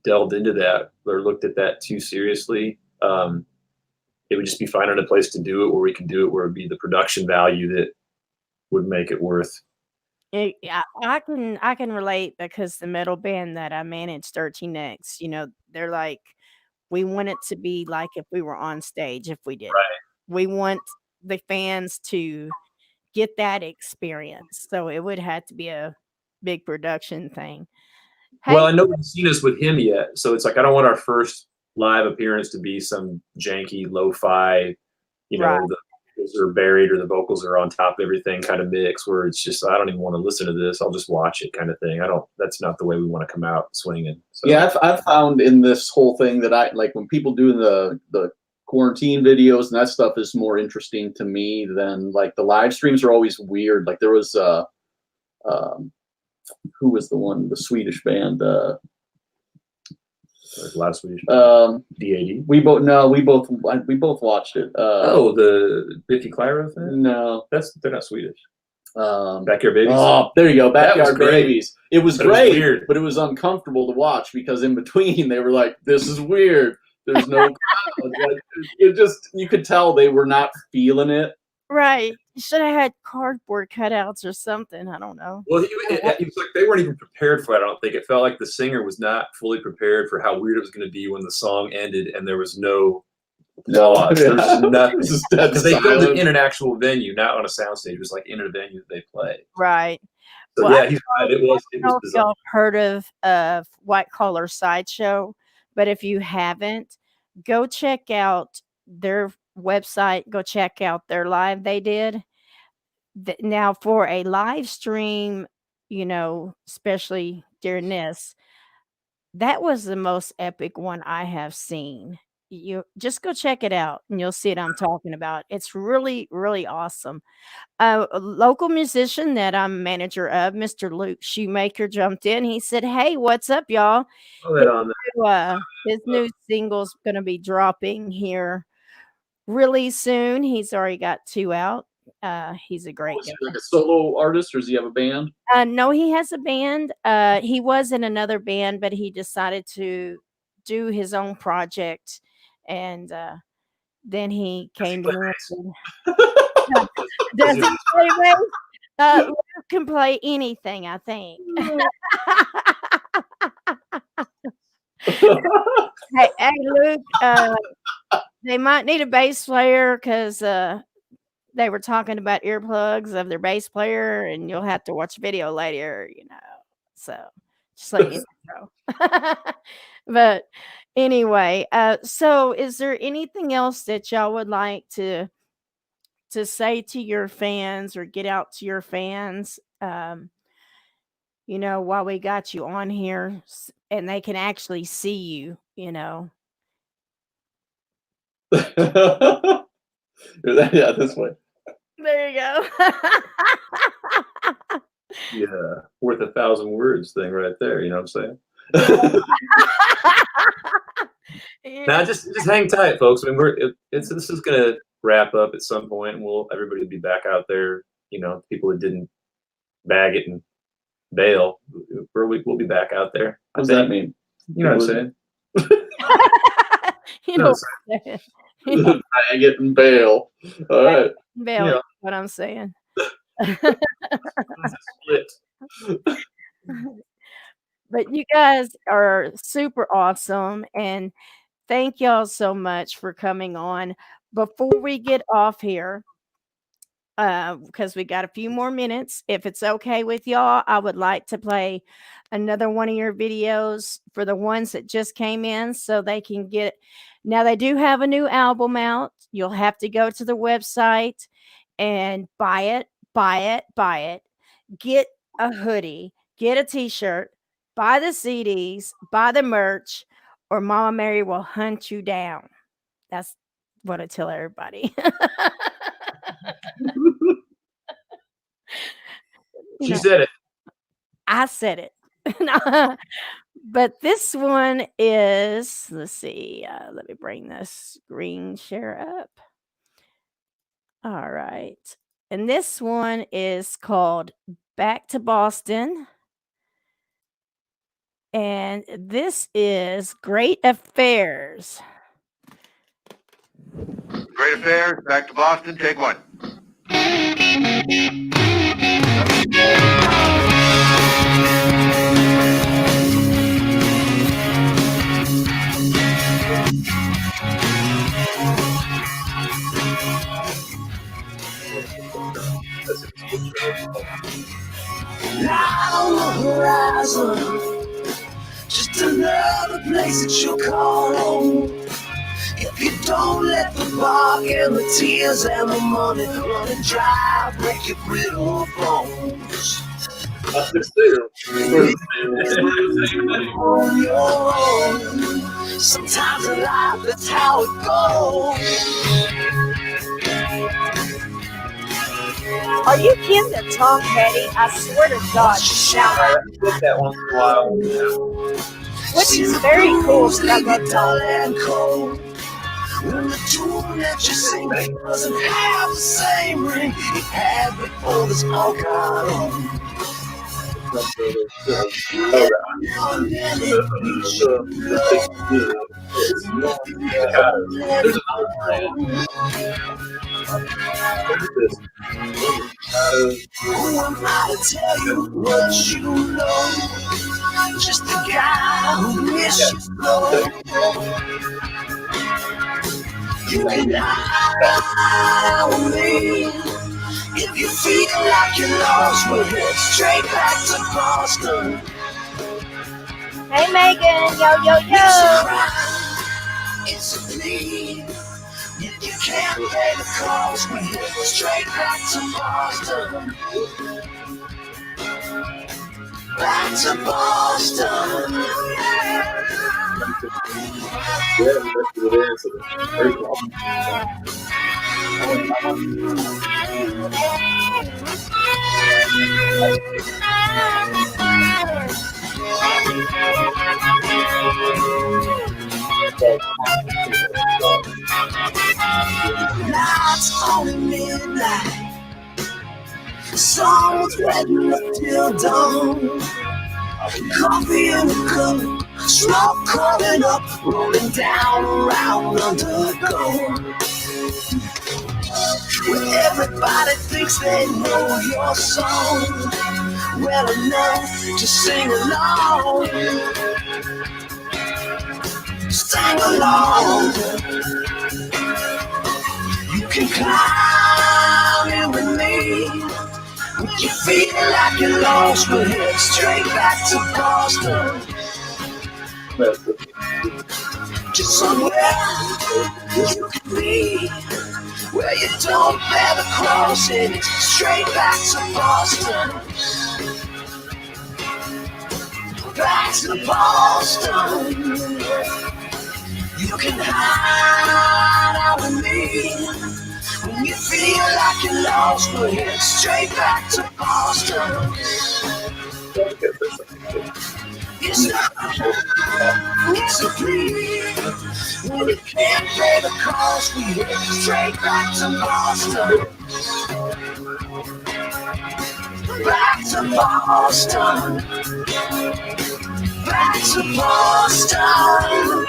delved into that or looked at that too seriously. It would just be finding a place to do it where we can do it where it'd be the production value that would make it worth. Yeah, I can relate because the metal band that I manage, 13X, they're like, we want it to be like if we were on stage, if we did. Right. We want the fans to get that experience. So it would have to be a big production thing. Well, Hey, I know we've seen us with him yet, so it's like I don't want our first live appearance to be some janky lo-fi, Right. the vocals are buried or the vocals are on top of everything kind of mix where it's just I don't even want to listen to this. I'll just watch it kind of thing. That's not the way we want to come out swinging. So. Yeah, I've found in this whole thing that I like when people do the quarantine videos and that stuff is more interesting to me than like the live streams are always weird. Like there was who was the Swedish band? There's a lot of Swedish. DAD. We both watched it. The Biffy Clyro thing? No, they're not Swedish. Backyard Babies. Oh, there you go. Backyard Babies. It was great, weird. But it was uncomfortable to watch because in between they were like, "This is weird." There's no crowd. Like, you could tell they were not feeling it. Right. You should have had cardboard cutouts or something. I don't know. Well, it was like they weren't even prepared for it. I don't think it felt like the singer was not fully prepared for how weird it was going to be when the song ended and there was no applause. There was nothing. Because they filmed it in an actual venue, not on a soundstage. It was like in a venue that they play. Right. So well, yeah, he's right. It was if bizarre. y'all heard of White Collar Sideshow, but if you haven't, go check out their website. Go check out their live they did. Now for a live stream, especially during this, that was the most epic one I have seen. You just go check it out and you'll see what I'm talking about. It's really, really awesome. A local musician that I'm manager of, Mr. Luke Shoemaker, jumped in. He said, "Hey, what's up, y'all? His new single's going to be dropping here really soon. He's already got 2 out. He's a great guy." Is he like a solo artist or does he have a band? No, he has a band. He was in another band, but he decided to do his own project, and then he came to me and said, "Does he play bass?" Luke can play anything, I think. Hey, Luke, they might need a bass player because they were talking about earplugs of their bass player, and you'll have to watch a video later, So just let you know. But anyway, so is there anything else that y'all would like to say to your fans or get out to your fans? While we got you on here and they can actually see you, Yeah, this way. There you go. Yeah, worth 1,000 words thing right there. You know what I'm saying? Yeah. Now, just hang tight, folks. I mean, this is gonna wrap up at some point, and everybody will be back out there. People that didn't bag it and bail, we'll be back out there. What does that mean? You know what I'm saying? You know what I'm saying. I get in bail. All right. Bail, Yeah. what I'm saying. Split. But you guys are super awesome, and thank y'all so much for coming on. Before we get off here, because we got a few more minutes. If it's okay with y'all, I would like to play another one of your videos for the ones that just came in so they can get. Now, they do have a new album out. You'll have to go to the website and buy it, buy it, buy it. Get a hoodie, get a t-shirt, buy the CDs, buy the merch, or Mama Mary will hunt you down. That's what I tell everybody. You She know, said it. I said it. But this one is, let's see, let me bring the screen share up. All right. And this one is called Back to Boston. And this is Great Affairs. Great Affairs, back to Boston, take one. Now on the horizon, just another place that you'll call home. If you don't let the bark and the tears and the money running dry break your brittle bones. It's too. On your own, sometimes in life that's how it goes. Are you kidding that Tom Petty? I swear to God, shout I get that once in a while. which is very cool. They get dull and cold. When the tune that you sing doesn't have the same ring it had before this all got on. And then it reaches There's another brand. who am I to tell you what you know? Just the guy who misses you slow. You can hide with me if you feel like you're lost. We'll head straight back to Boston. Hey, Megan. Yo, yo, It's a yo. crime, it's a plea. You can't pay the cost. We head straight back to Boston. Back to Boston. Yeah, that's what it is. So it's very cool. Nights only midnight. Songs written till dawn. Coffee in the cup, smoke coming up, rolling down around undergo. When everybody thinks they know your song well enough to sing along. Sing along. You can climb in with me. When you feel like you're lost, we'll head straight back to Boston. Just somewhere you can be, where you don't bear the cross, and it's straight back to Boston. Back to Boston. You can hide out with me. When you feel like you're lost, we'll head straight back to Boston. It's not it's a plea. When you can't pay the cost, we head straight back to Boston. Back to Boston. Back to Boston.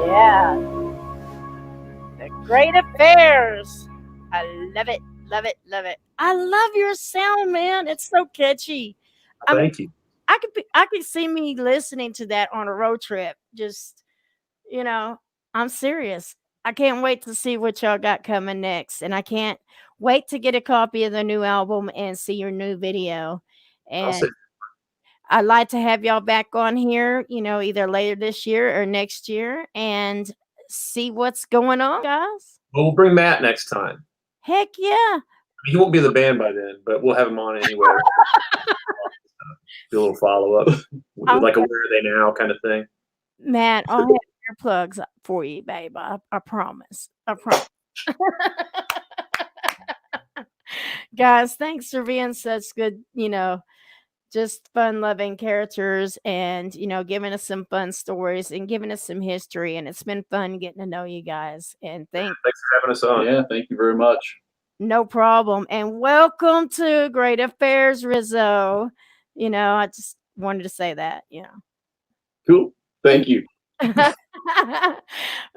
Yeah. The Great Affairs. I love it. Love it. Love it. I love your sound, man. It's so catchy. I mean, Thank you. I could see me listening to that on a road trip. Just, you know, I'm serious. I can't wait to see what y'all got coming next, and I can't wait to get a copy of the new album and see your new video. And Awesome. I'd like to have y'all back on here, either later this year or next year and see what's going on, guys. Well, we'll bring Matt next time. Heck yeah. He won't be in the band by then, but we'll have him on anyway. Do a little follow up, like a "Where Are They Now" kind of thing. Matt, I'll have earplugs for you, babe. I promise. I promise. Guys, thanks for being such good, just fun-loving characters and, giving us some fun stories and giving us some history. And it's been fun getting to know you guys. And Thanks for having us on. Yeah, thank you very much. no problem. And welcome to Great Affairs, Rizzo. I just wanted to say that, Cool. Thank you. All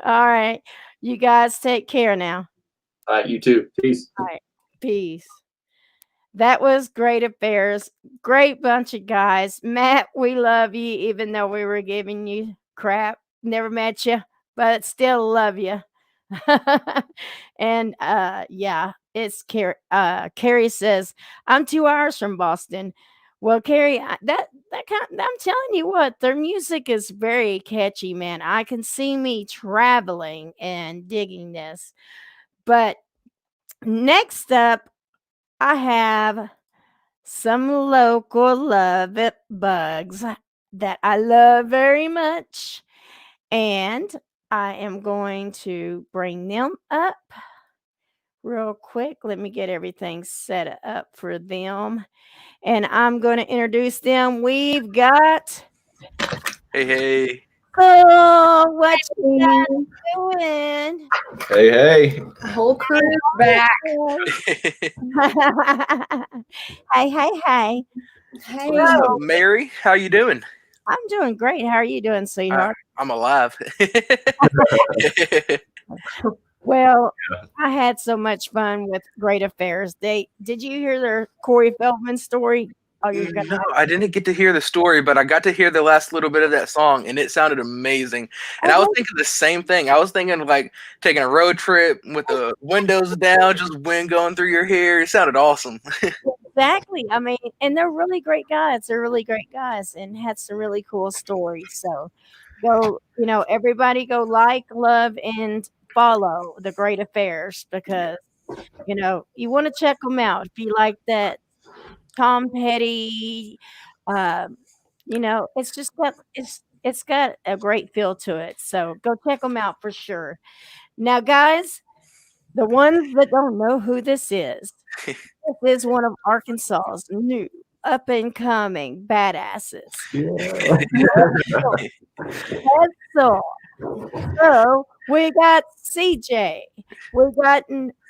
right. You guys take care now. All right, you too. Peace. Peace. That was Great Affairs. Great bunch of guys. Matt, we love you, even though we were giving you crap. Never met you, but still love you. And yeah, it's Carrie. Carrie says, I'm 2 hours from Boston. Well, Carrie, I'm telling you what, their music is very catchy, man. I can see me traveling and digging this. But next up, I have some local love it bugs that I love very much. And I am going to bring them up real quick. Let me get everything set up for them. And I'm going to introduce them. We've got... Hey. Oh, what you guys doing? Hey. Whole crew's back. Hey. Hello. Mary, how you doing? I'm doing great. How are you doing, sweetheart? I'm alive. Well, I had so much fun with Great Affairs. Did you hear their Corey Feldman story? Oh, No, I didn't get to hear the story, but I got to hear the last little bit of that song, and it sounded amazing. And I was thinking the same thing. I was thinking of like taking a road trip with the windows down, just wind going through your hair. It sounded awesome. Exactly. I mean, and they're really great guys. They're really great guys and had some really cool stories. So go, everybody go like, love, and follow the Great Affairs because, you want to check them out. If you like that Tom Petty, it's just got, it's got a great feel to it. So go check them out for sure. Now, guys, the ones that don't know who this is one of Arkansas's new up and coming badasses. So we got CJ. We got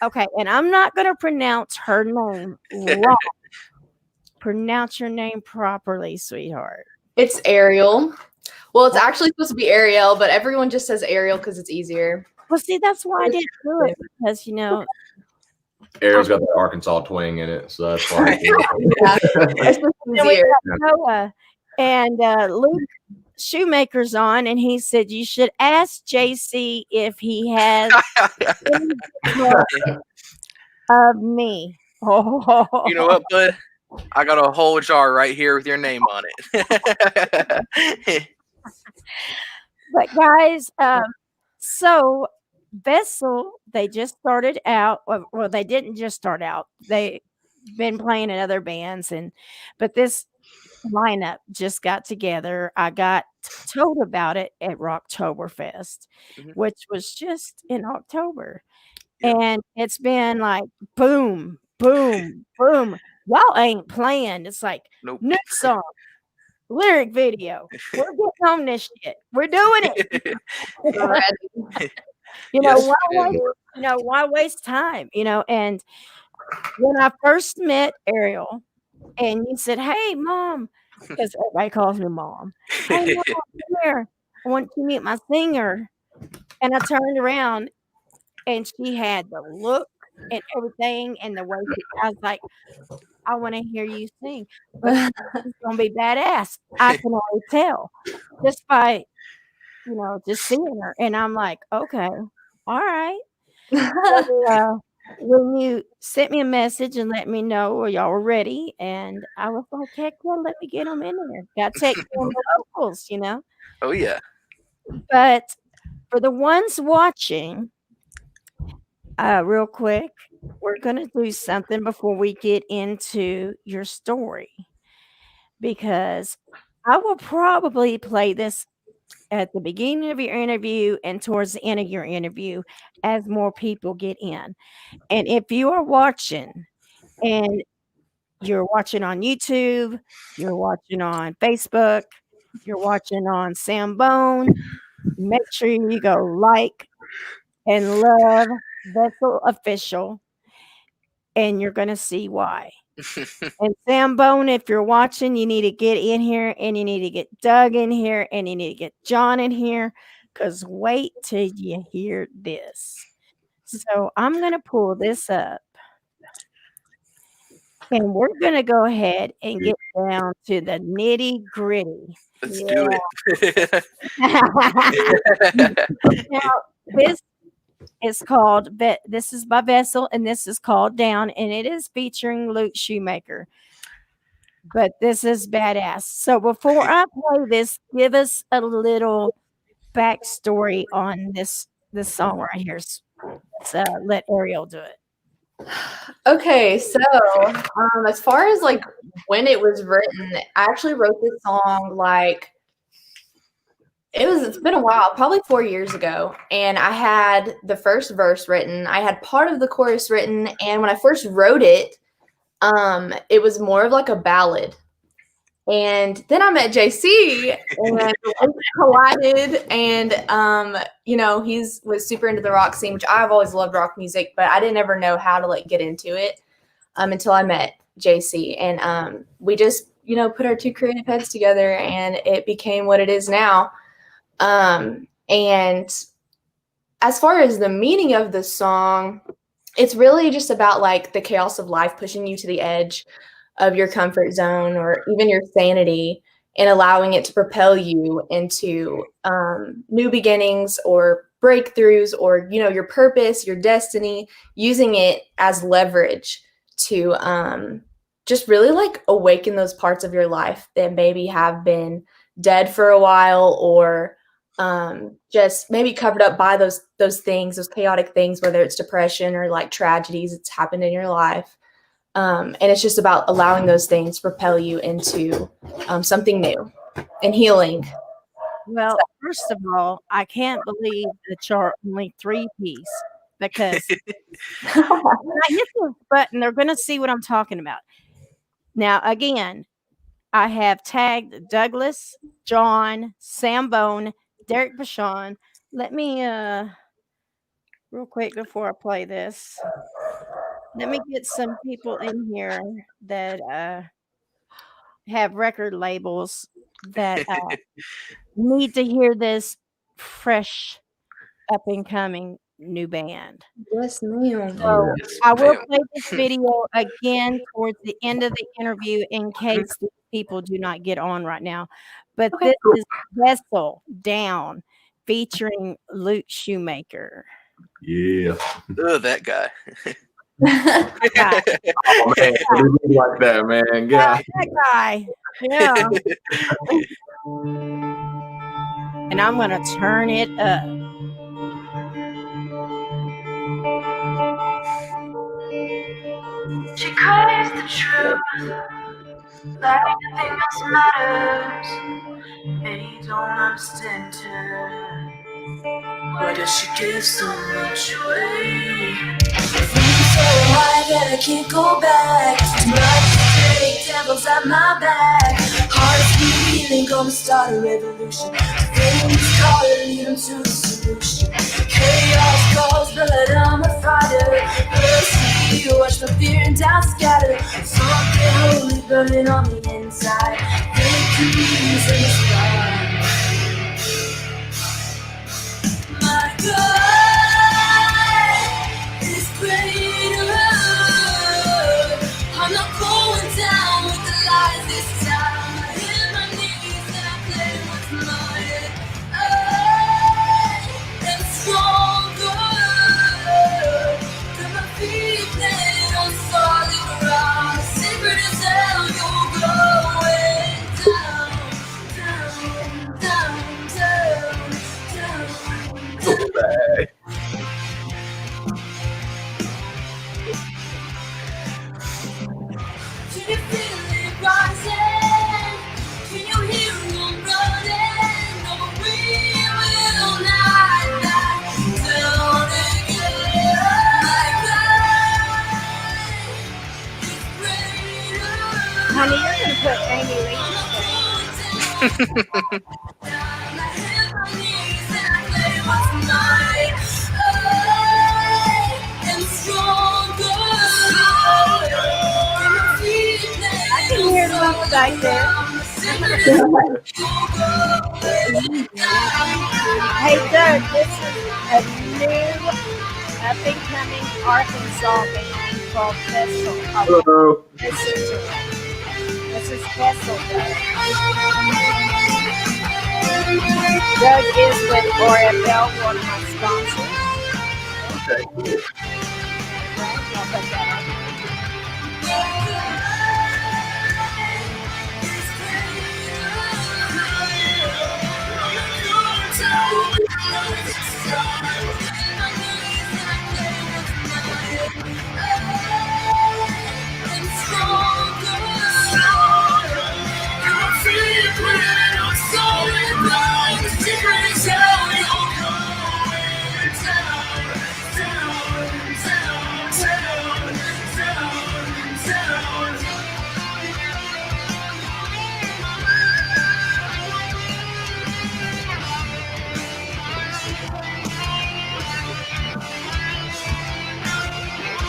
okay, and I'm not gonna pronounce her name wrong. Pronounce your name properly, sweetheart. It's Ariel. Well, it's actually supposed to be Ariel, but everyone just says Ariel because it's easier. Well, see, that's why I didn't do it because Ariel's got the Arkansas twang in it, so that's why. It's just And we easier. got Noah and Luke Shoemaker's on, and he said you should ask JC if he has any of me. Oh, You know what, bud? I got a whole jar right here with your name on it. But guys, so Vessel, they just started out. Well, they didn't just start out. They've been playing in other bands, but this lineup just got together. I got told about it at Rocktoberfest, which was just in October. And it's been like boom, boom, boom. Y'all ain't playing. It's like Nope. new song, lyric video. We're getting on this shit. We're doing it. Yes, Why waste time? And when I first met Ariel, and you said, "Hey, Mom," because everybody calls me Mom. Hey, Mom, come here. I want to meet my singer. And I turned around, and she had the look and everything, and the way I was like, I want to hear you sing. But it's gonna be badass. I can already tell just by just seeing her. And I'm like, okay, all right. So, when you sent me a message and let me know y'all were ready, and I was like, heck yeah, let me get them in there. Got to take care of the locals, Oh yeah. But for the ones watching, real quick, we're going to do something before we get into your story, because I will probably play this at the beginning of your interview and towards the end of your interview as more people get in. And if you are watching and you're watching on YouTube, you're watching on Facebook, you're watching on Sambone, make sure you go like and love Vessel Official, and you're going to see why. And Sambone, if you're watching, you need to get in here, and you need to get Doug in here, and you need to get John in here, because wait till you hear this. So I'm going to pull this up, and we're going to go ahead and get down to the nitty gritty. Let's do it. Now, this is called, this is by Vessel, and this is called Down, and it is featuring Luke Shoemaker. But this is badass. So before I play this, give us a little backstory on this song right here. So let Ariel do it. Okay, so as far as like when it was written, I actually wrote this song like it's been a while, probably 4 years ago. And I had the first verse written. I had part of the chorus written, and when I first wrote it, it was more of like a ballad. And then I met JC and we collided, and he was super into the rock scene, which I've always loved rock music, but I didn't ever know how to like get into it until I met JC. And we just, put our two creative heads together, and it became what it is now. And as far as the meaning of the song, it's really just about like the chaos of life pushing you to the edge of your comfort zone or even your sanity, and allowing it to propel you into new beginnings or breakthroughs, or your purpose, your destiny, using it as leverage to just really like awaken those parts of your life that maybe have been dead for a while, or just maybe covered up by those things, those chaotic things, whether it's depression or like tragedies that's happened in your life. And it's just about allowing those things to propel you into something new and healing. Well, first of all, I can't believe that you're only 3-piece, because when I hit this button, they're going to see what I'm talking about. Now, again, I have tagged Douglas, John, Sambone, Derek Bashan. Let me, real quick before I play this, let me get some people in here that have record labels that need to hear this fresh, up and coming new band. Yes, ma'am. So I will play this video again towards the end of the interview in case these people do not get on right now. But this is Vessel Down featuring Luke Shoemaker. Yeah. Ugh, that guy. Oh man, I really like that, man. Yeah, Yeah. that guy. Yeah. And I'm going to turn it up. She craves the truth, like nothing else matters. And you don't understand her. Why does she give so much away? Feeling so high that I can't go back. My fake devils at my back. Heart's feeling, gonna start a revolution. Things call it, lead them to the solution. Chaos calls, but I'm a fighter. Mercy, watch my fear and doubt scatter. Something holy burning on the inside. Victories in the sky. My God is greater. I'm not going down with the lies this time. I hit my knees and I claim what's mine. Oh. I can hear the mama back there. Hey, Doug, this is a new up-and-coming Arkansas band called Vessel. Hello. Listen to it. This is Vessel, Doug. Doug is with RFL, one of my sponsors. Okay, cool. Right? I'll put that up.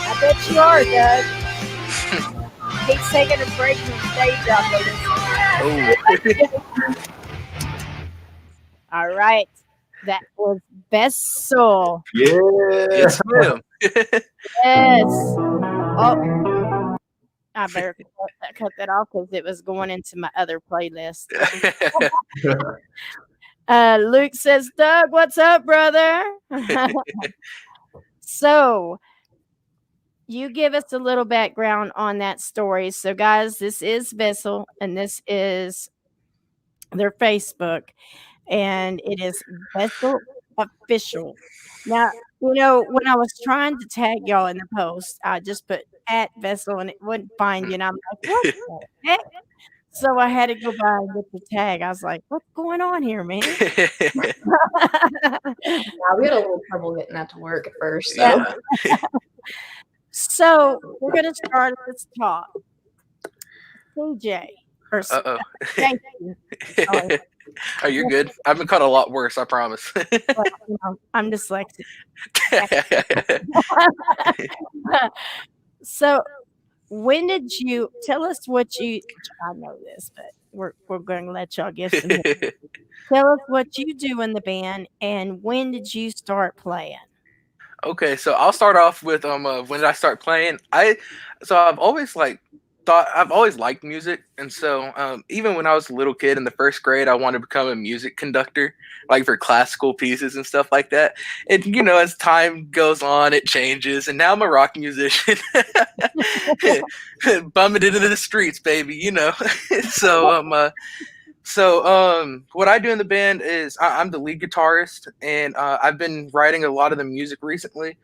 I bet you are, Doug. He's taking a break from stage out there. All right. That was Vessel. Yeah. Yes, ma'am. Yes. Oh, I better cut that off because it was going into my other playlist. Luke says, Doug, what's up, brother? So, you give us a little background on that story. So, guys, this is Vessel, and this is their Facebook, and it is Vessel Official. Now, you know, when I was trying to tag y'all in the post, I just put at Vessel, and it wouldn't find you. And I'm like, what the heck? So I had to go by and get the tag. I was like, what's going on here, man? Yeah, we had a little trouble getting that to work at first. So. Yeah. So we're going to start this talk. CJ. Or Uh-oh. thank you. Sorry. Oh, you're good. I've been caught a lot worse, I promise. Well, you know, I'm dyslexic. So when did you tell us what you I know this, but we're going to let y'all guess. Tell us what you do in the band and when did you start playing? Okay, so I'll start off with when did I start playing? I've always I've always liked music, and so even when I was a little kid in the first grade, I wanted to become a music conductor, like for classical pieces and stuff like that. And you know, as time goes on, it changes, and now I'm a rock musician, bumming it into the streets, baby. You know, so what I do in the band is I'm the lead guitarist, and I've been writing a lot of the music recently.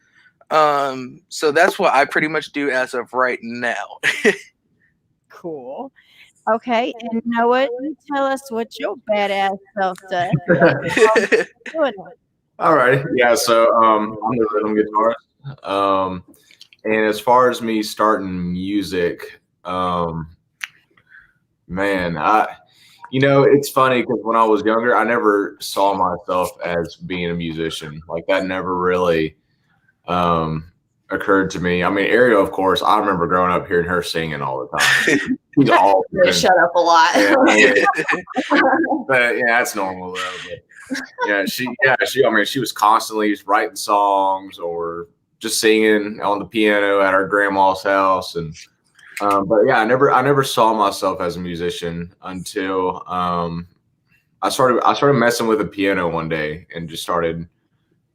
So that's what I pretty much do as of right now. Cool. Okay, and Noah, you tell us what your badass self does. All right. Yeah. So I'm the rhythm guitarist. And as far as me starting music, man, it's funny because when I was younger, I never saw myself as being a musician. Like that never really occurred to me. I mean, Ariel, of course, I remember growing up hearing her singing all the time. She's all Shut up a lot. Yeah, but yeah, that's normal though. But yeah, she was constantly just writing songs or just singing on the piano at our grandma's house. And but yeah, I never saw myself as a musician until I started messing with the piano one day and just started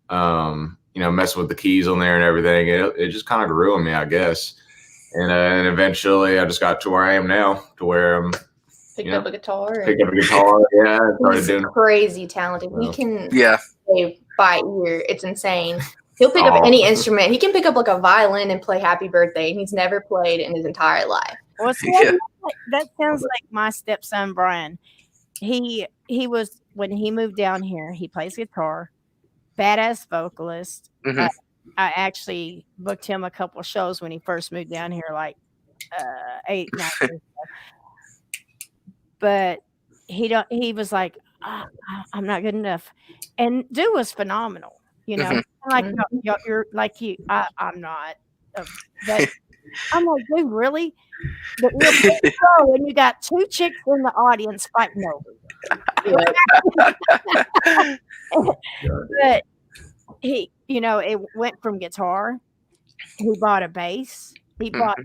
messing with the keys on there and everything. It just kind of grew on me, I guess. And eventually I just got to where I am now, to where I'm Picked up a guitar. Yeah, and started He's doing crazy talented. Well, He can Yeah. play by ear. It's insane. He'll pick up any instrument. He can pick up like a violin and play Happy Birthday, and he's never played in his entire life. Well, see, that sounds like my stepson Brian. He was when he moved down here. He plays guitar, badass vocalist. Mhm. I actually booked him a couple shows when he first moved down here, like 8, 9 years ago. But he was like, I'm not good enough. And dude was phenomenal, you know. Mhm. Like you're like I'm not. But I'm like, dude, really? But you're a big pro and you got 2 chicks in the audience fighting over you. But he, it went from guitar. He bought a bass. He bought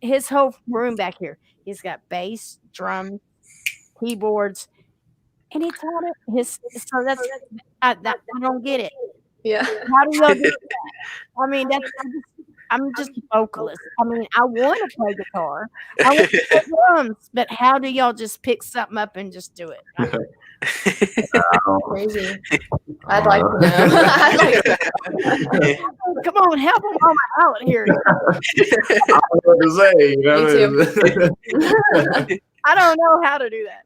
his whole room back here. He's got bass, drums, keyboards, and he taught it. So that's I don't get it. Yeah. How do y'all do that? I mean, I'm just a vocalist. I mean, I want to play guitar. I want to play drums, but how do y'all just pick something up and just do it? Crazy. I'd like to know. I'd like to know. Come on, help a mama out here. I don't know what to say, you know? I don't know how to do that.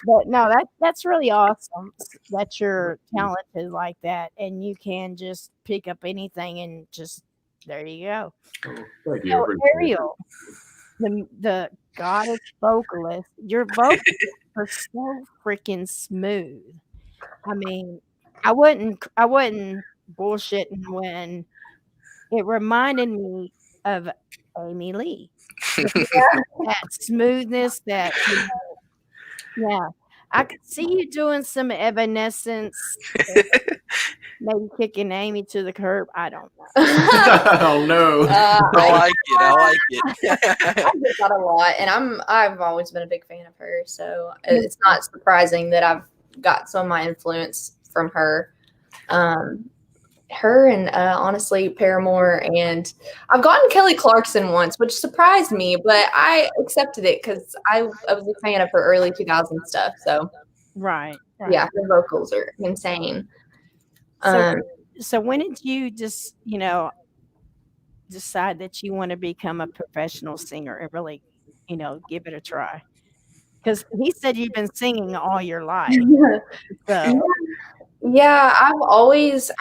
But no, that's really awesome that you're talented like that, and you can just pick up anything and just there you go. Thank you. So, Ariel, the goddess vocalist, your vocals are so freaking smooth. I mean, I wasn't bullshitting when it reminded me of Amy Lee. That smoothness, that yeah. I could see you doing some Evanescence, maybe kicking Amy to the curb. I don't know. Oh no. I like it. I get that a lot, and I've always been a big fan of her, so it's not surprising that I've got some of my influence from her. Her and honestly Paramore, and I've gotten Kelly Clarkson once, which surprised me, but I accepted it because I was a fan of her early 2000 stuff. So right. yeah, her vocals are insane. So when did you just decide that you want to become a professional singer and really give it a try? Because he said you've been singing all your life. So. Yeah, I've always,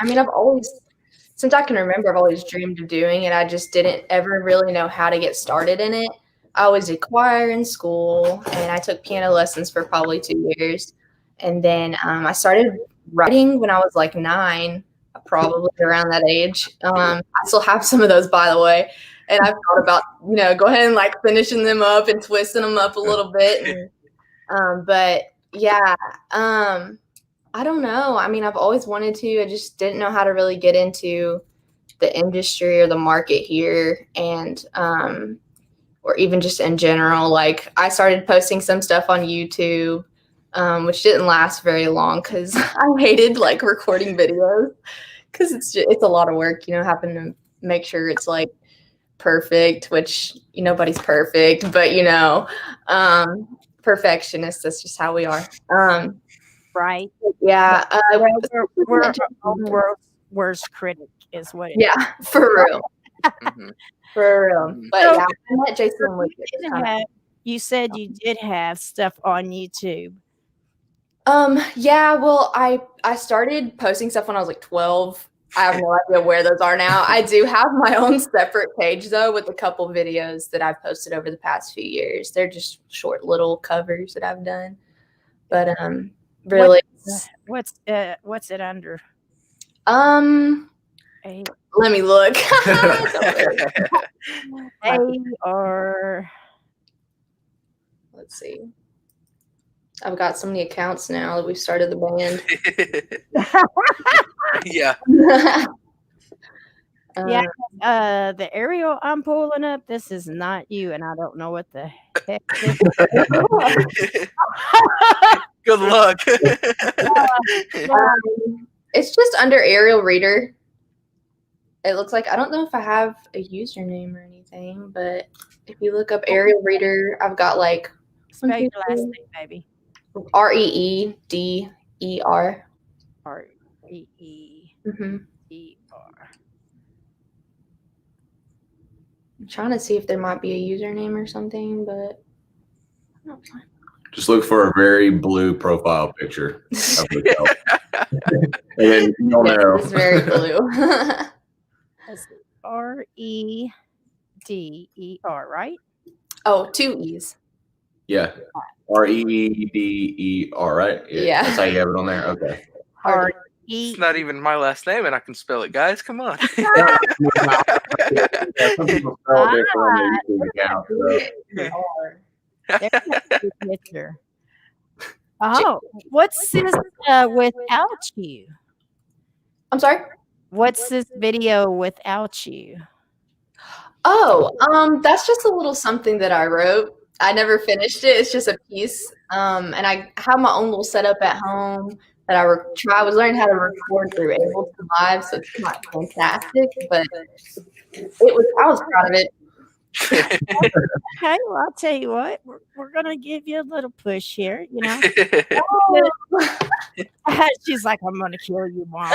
since I can remember, I've always dreamed of doing it. I just didn't ever really know how to get started in it. I always did choir in school, and I took piano lessons for probably 2 years. And then I started writing when I was like 9, probably around that age. I still have some of those, by the way. And I've thought about, go ahead and like finishing them up and twisting them up a little bit. And, but yeah, I don't know. I mean, I've always wanted to. I just didn't know how to really get into the industry or the market here, and or even just in general. Like, I started posting some stuff on YouTube, which didn't last very long because I hated like recording videos because it's a lot of work, having to make sure it's like perfect, which nobody's perfect, but perfectionists. That's just how we are. Right. Yeah. We're worst critic is what it is. Yeah, for real. For real. But So- yeah, I met Jason with You said you did have stuff on YouTube. Yeah, well, I started posting stuff when I was like 12. I have no idea where those are now. I do have my own separate page though, with a couple videos that I've posted over the past few years. They're just short little covers that I've done. But really, What's it under? A let me look. or Let's see. I've got so many accounts now that we started the band. Yeah. Yeah. The Ariel I'm pulling up, this is not you, and I don't know what the heck this is. Good luck. It's just under Ariel Reader. It looks like, I don't know if I have a username or anything, but if you look up Ariel Reader, I've got like Spell your last name, baby. Reeder. Reeder. I'm trying to see if there might be a username or something, but I don't find. Just look for a very blue profile picture of yourself. And then you'll know. It's very blue. Reeder, right? Oh, 2 E's. Yeah. Reeder, right? Yeah. That's how you have it on there. Okay. Or It's not even my last name, and I can spell it, guys. Come on. Yeah, some people spell it different on their YouTube account. So. There's a good picture. Oh, what's this without you? I'm sorry. What's this video without you? Oh, that's just a little something that I wrote. I never finished it. It's just a piece. And I have my own little setup at home that I was learning how to record through Ableton Live, so it's not fantastic, but I was proud of it. Okay, well, I'll tell you what, we're gonna give you a little push here, you know. She's like, I'm gonna kill you, Mom.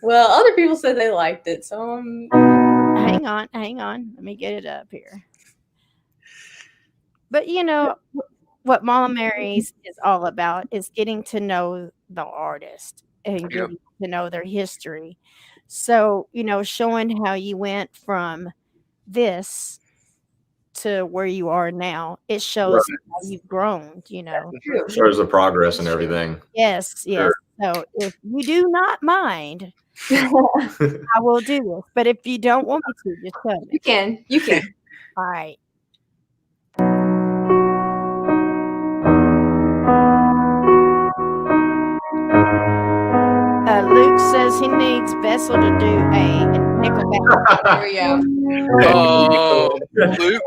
Well, other people said they liked it, so hang on. Let me get it up here. But you know what Mama Mary's is all about is getting to know the artist and getting to know their history. So, you know, showing how you went from this to where you are now, it shows how you've grown, you know. Shows the progress and everything. Yes. Sure. So if you do not mind, I will do this. But if you don't want me to, just tell me. You can. All right. Luke says he needs Vessel to do a Nickelback. There we go. Oh, Luke.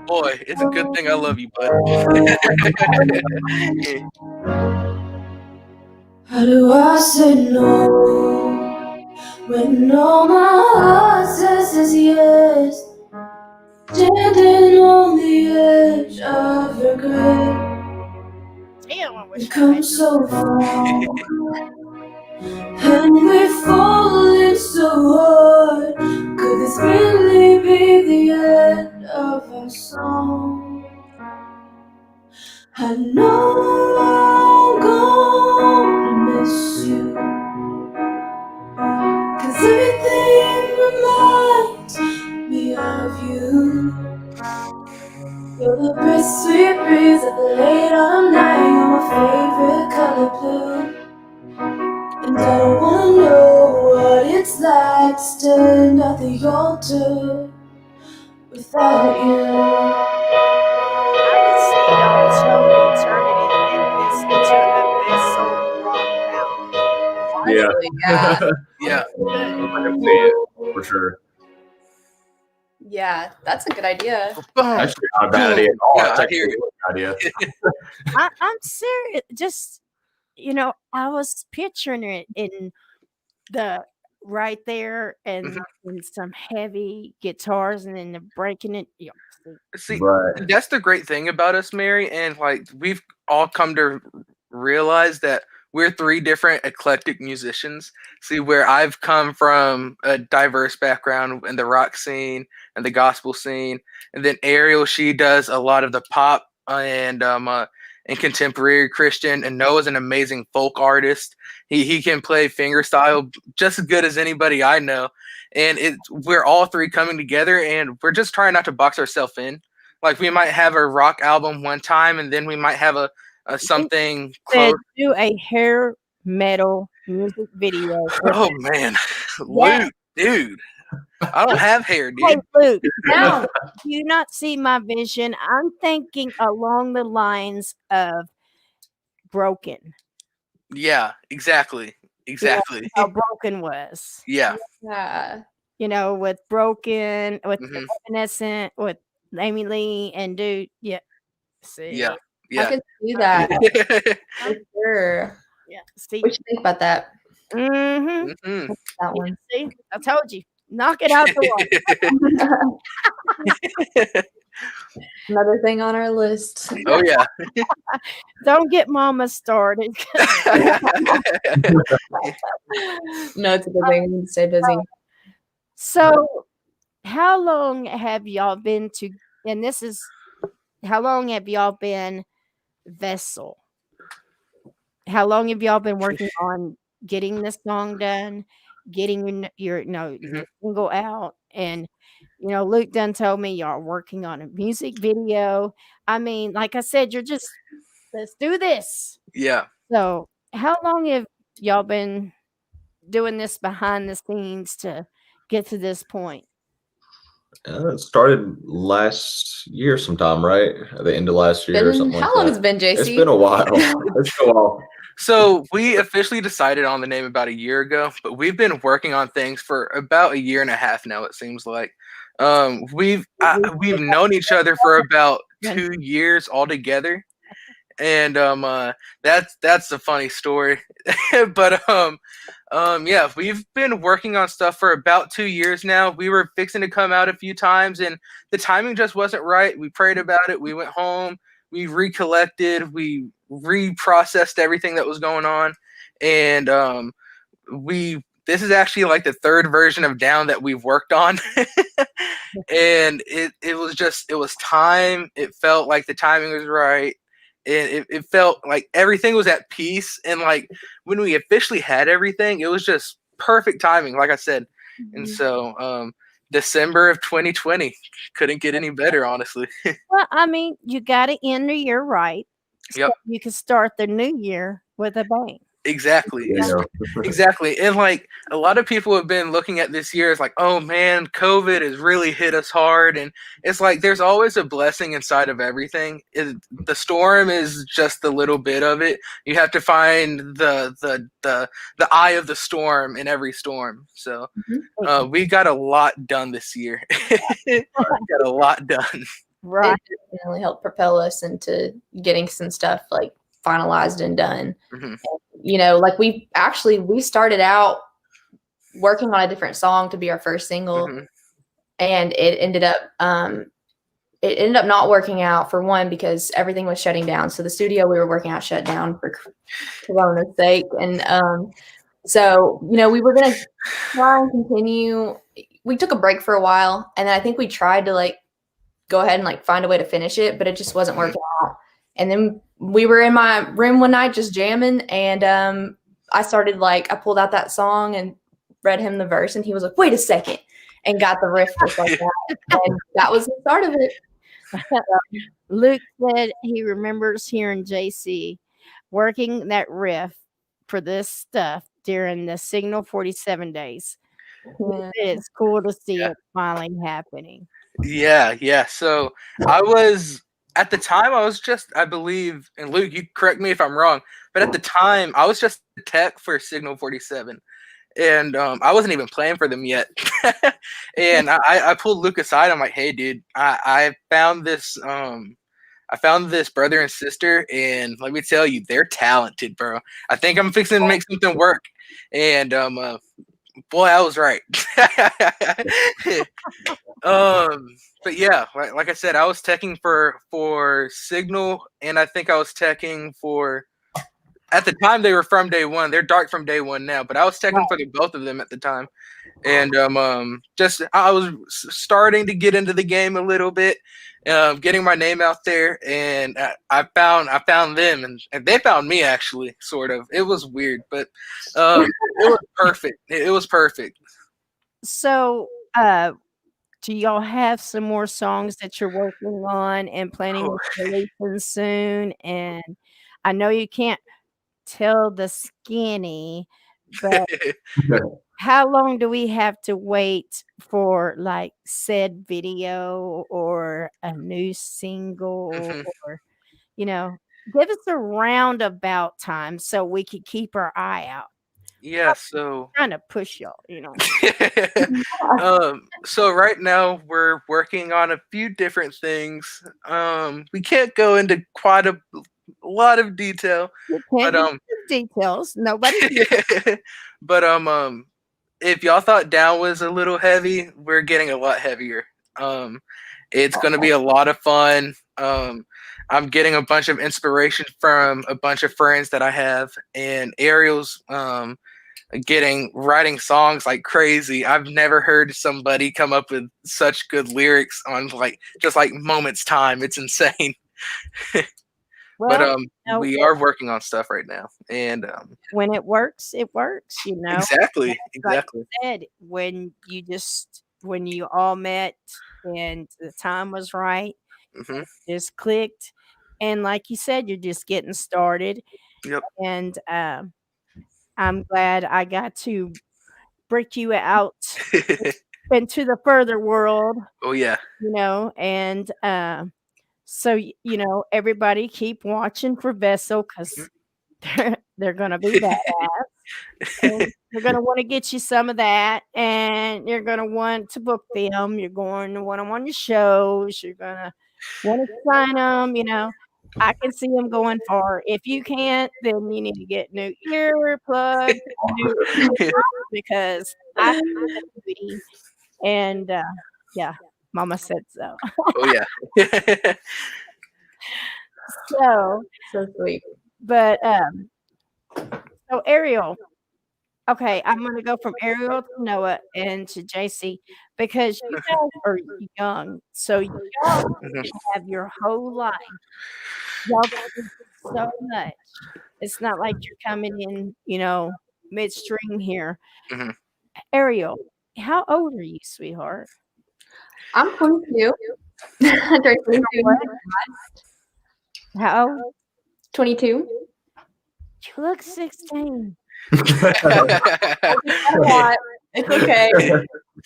Boy, it's a good thing I love you, bud. How do I say no when all my heart says yes? Standing on the edge of regret. Damn, I wish We've come so far, and we're falling so hard. Could this really be the end of our song? I know I'm gonna miss you, 'cause everything reminds me of you. You're the brisk, sweet breeze of the late autumn night. You're my favorite color blue, and I don't wanna know what it's like to stand at the altar without you. I can see y'all slowly turning this into a Vessel rock ballad. Yeah. Yeah. I can see it for sure. Yeah, that's a good idea. Actually, not a bad idea at all. Yeah, That's I actually hear a good idea. I'm serious. Just, you know, I was picturing it in the right there and some heavy guitars and then the breaking it. You know, See, Right. that's the great thing about us, Mary, and like we've all come to realize that we're three different eclectic musicians. See, where I've come from a diverse background in the rock scene and the gospel scene, and then Ariel, she does a lot of the pop and contemporary Christian, and Noah's an amazing folk artist. He can play fingerstyle just as good as anybody I know, and we're all three coming together, and we're just trying not to box ourselves in. Like we might have a rock album one time, and then we might have a something close. do a hair metal music video. Oh man, Luke, dude, I don't have hair, dude. Hey Luke, now do you not see my vision? I'm thinking along the lines of Broken. Yeah, exactly. How Broken was. Yeah. Yeah. You know, with Broken, with Mhm. Evanescent, with Amy Lee, and dude, yeah. See, Yeah. I can see that for sure. yeah. See, What you think about that? mm-hmm. Mhm. That one. See, I told you, knock it out the water. Another thing on our list. Oh yeah. Don't get Mama started. No, it's a good thing. We need to stay busy. So, how long have y'all been to? And this is how long have y'all been Vessel? How long have y'all been working on getting this song done? getting your Mhm. your single out, and Luke done told me y'all are working on a music video. I mean, like I said, you're just let's do this. Yeah. So, how long have y'all been doing this behind the scenes to get to this point? It started last year sometime, right? At the end of last year or something like How long has that. it been, It's JC? been a while. It's been a while. So we officially decided on the name about a year ago, but we've been working on things for about a year and a half now. It seems like we've known each other for about 2 years altogether, and that's a funny story. But yeah, we've been working on stuff for about 2 years now. We were fixing to come out a few times, and the timing just wasn't right. We prayed about it. We went home. We recollected. We reprocessed everything that was going on, and this is actually like the third version of Down that we've worked on. And it was time. It felt like the timing was right. And it felt like everything was at peace. And like when we officially had everything, it was just perfect timing, like I said. And so December of 2020 couldn't get any better, honestly. Well, I mean, you got to end the year right. So Yep. you can start the new year with a bang. Exactly. Yeah. Exactly. And like a lot of people have been looking at this year as like, oh man, COVID has really hit us hard. And it's like there's always a blessing inside of everything. The storm is just a little bit of it. You have to find the eye of the storm in every storm. So we got a lot done this year. Got a lot done. Right. It definitely helped propel us into getting some stuff like finalized and done. Mhm. And, like we started out working on a different song to be our first single, Mhm. and it ended up not working out, for one, because everything was shutting down. So the studio we were working out shut down for Corona's sake, and so we were gonna try and continue. We took a break for a while, and then I think we tried to like go ahead and like find a way to finish it, but it just wasn't working out. And then we were in my room one night just jamming, and I pulled out that song and read him the verse, and he was like, wait a second, and got the riff just like that. And that was the start of it. Luke said he remembers hearing JC working that riff for this stuff during the Signal 47 days. Yeah. It's cool to see it finally happening. Yeah. So at the time I was just, I believe, and Luke, you correct me if I'm wrong, but at the time I was just a tech for Signal 47. And I wasn't even playing for them yet. And I pulled Luke aside. I'm like, hey dude, I found this brother and sister, and let me tell you, they're talented, bro. I think I'm fixing to make something work. And boy, I was right. But yeah, like I said, I was teching for Signal, and I think I was teching for. At the time, they were from Day One. They're Dark from Day One now, but I was teching for both of them at the time, and I was starting to get into the game a little bit, getting my name out there, and I found them, and they found me actually, sort of. It was weird, but it was perfect. It was perfect. So, do y'all have some more songs that you're working on and planning on releasing soon? And I know you can't tell the skinny, but how long do we have to wait for like said video or a new single, or give us a roundabout time so we can keep our eye out? Yeah, so trying to push y'all, So right now we're working on a few different things. We can't go into quite a lot of detail, but details. Nobody. But if y'all thought Down was a little heavy, we're getting a lot heavier. It's gonna be a lot of fun. I'm getting a bunch of inspiration from a bunch of friends that I have, and Ariel's writing songs like crazy. I've never heard somebody come up with such good lyrics on just like moments time. It's insane. But Well, no, we are working on stuff right now, and when it works, it works. You know, exactly, like exactly. you said, when you all met and the time was right, Hmm. just clicked, and like you said, you're just getting started, Yep. and I'm glad I got to break you out into the further world, Oh yeah. you know, and so you know, everybody keep watching for Vessel because they're gonna be badass. And you're gonna want to get you some of that, and you're gonna want to book them. You're going to want them on your shows. You're gonna want to sign them. You know, I can see them going far. If you can't, then you need to get new earplugs, new ears, because I feel the beauty. And yeah, Mama said so. Oh yeah. So, So sweet. but so Ariel. Okay, I'm gonna go from Ariel to Noah and to JC because you guys are young, so y'all Mhm. have your whole life. Y'all do so much. It's not like you're coming in, you know, midstream here. Mhm. Ariel, how old are you, sweetheart? I'm 22. I turned 22. What? How old? 22. You look 16. A lot. It's okay.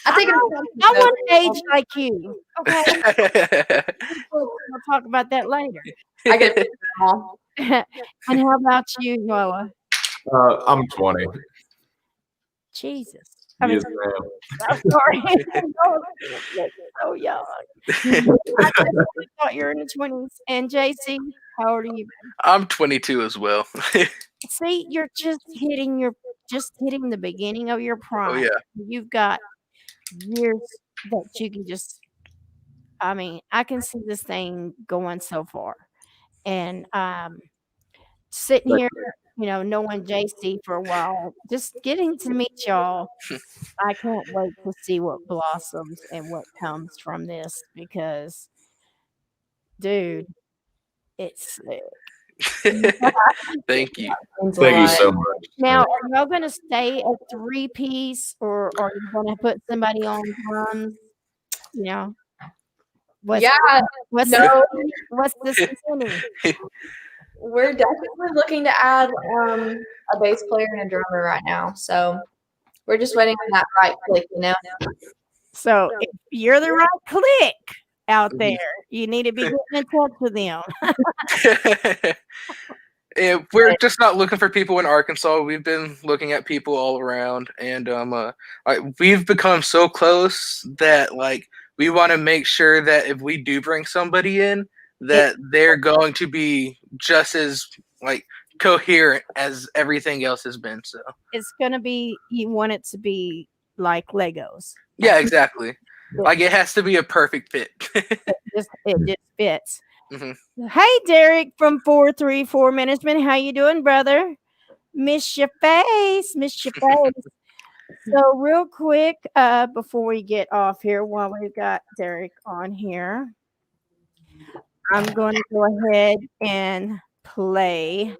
I think I want to age like you. Okay, we'll talk about that later. I get it small. And how about you, Noah? I'm 20. Jesus. I mean, Yes, ma'am. I'm sorry. So young. I definitely thought you were in the 20s. And JC, how old are you? I'm 22 as well. See, you're just hitting the beginning of your Oh prime. yeah. You've got years that you can just I mean, I can see this thing going so far. And sitting here, you know, knowing JC for a while, just getting to meet y'all, I can't wait to see what blossoms and what comes from this because, dude, it's sick. Thank you. Means a Thank you lot. so much. Now, are y'all gonna stay a three-piece or are you gonna put somebody on drums? You know, what's Yeah, what's no. what's the spinning? We're definitely looking to add a bass player and a drummer right now. So we're just waiting on that right click, you know. So if you're the right click out there, you need to be getting in touch with them. And we're just not looking for people in Arkansas. We've been looking at people all around, and like we've become so close that like we want to make sure that if we do bring somebody in, that they're going to be just as like coherent as everything else has been. So It's gonna be you want it to be like Legos. yeah, exactly. Like it has to be a perfect fit. It just fits. Mhm. Hey, Derek from 434 Management. How you doing, brother? Miss your face. Miss your face. So real quick, before we get off here, while we've got Derek on here, I'm going to go ahead and play.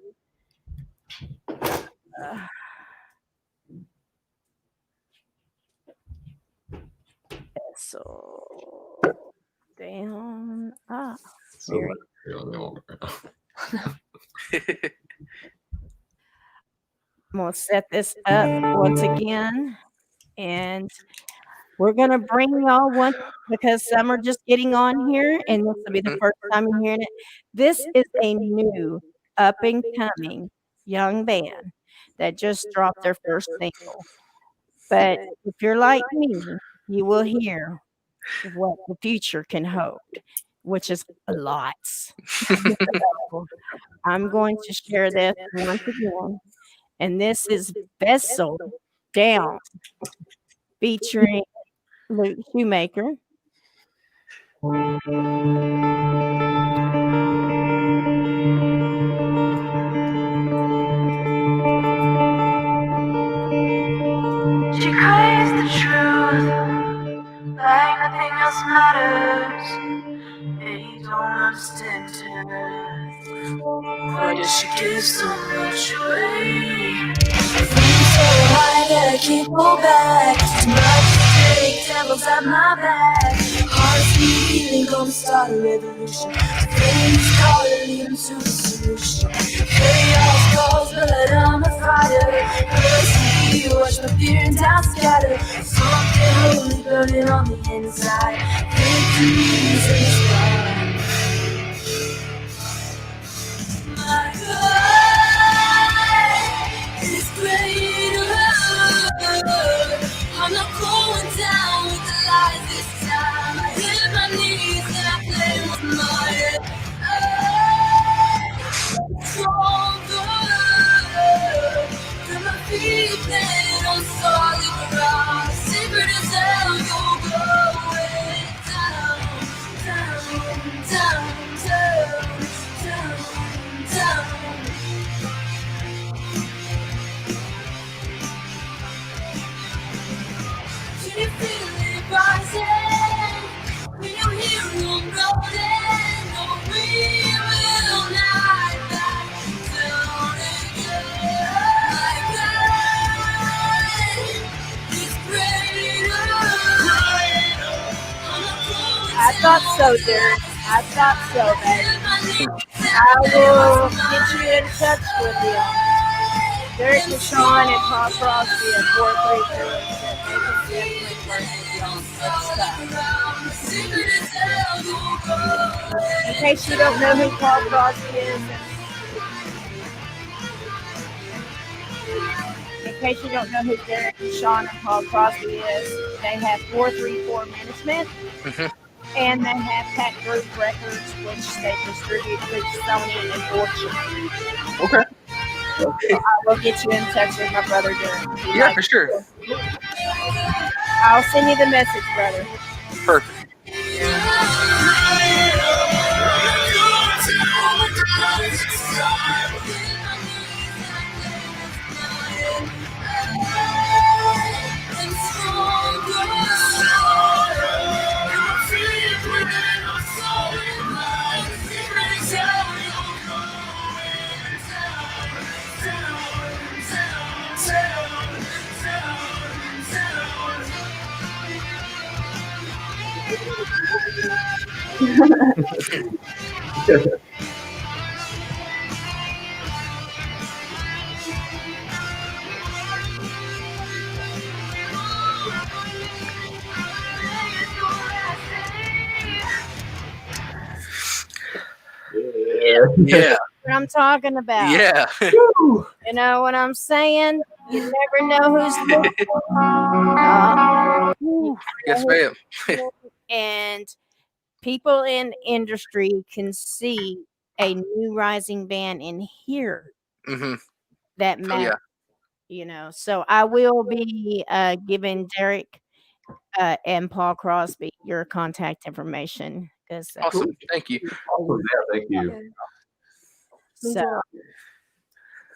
So down up. So Very I'm gonna set this up once again, and we're gonna bring y'all one because some are just getting on here, and this will be the first time you're hearing it. This is a new up and coming young band that just dropped their first single. But if you're like me, you will hear what the future can hold, which is lots. I'm going to share this once again. And this is Vessel Down featuring Luke Shoemaker. She craves the truth, like nothing else matters. And you don't understand her. Why does she give so much away? So high that I can't go back. Too much to take, devils at my back. Heart's beating, gonna start a revolution. Flames calling, lead 'em to the solution. Chaos calls, but I'm a fighter. Mercy, watch my fear and doubt scatter. Something holy burning on the inside. Victory's in the sky. My God is greater. I'm not going down with the lies this time. I hit my knees and I play with my head. Stronger than my feet planted on solid ground. Secret as hell, you're going down, down, down, down, down, down. Can you feel it rising? When you hear them rolling, no, we will not back down again. My God is greater. I thought so, Derek. I thought so, baby. I will get you in touch with you. Derek Deshawn and Paul Crosby at 433. They can definitely work with you on some stuff. In case you don't know who Paul Crosby is, in case you don't know who Derek Deshawn and Paul Crosby is, they have 434 Management. And they have Pat Group Records, which they distribute through Sony and Fortune. Okay. So I will get you in touch with my brother Derek. Yeah, for sure. I'll send you the message, brother. Perfect. Yeah. What I'm talking about. Yeah. You know what I'm saying? You never know who's listening. Yes, ma'am. And people in industry can see a new rising band and hear that matters. You know, so I will be giving Derek and Paul Crosby your contact information. Awesome. Thank you. Oh, yeah, thank you. So,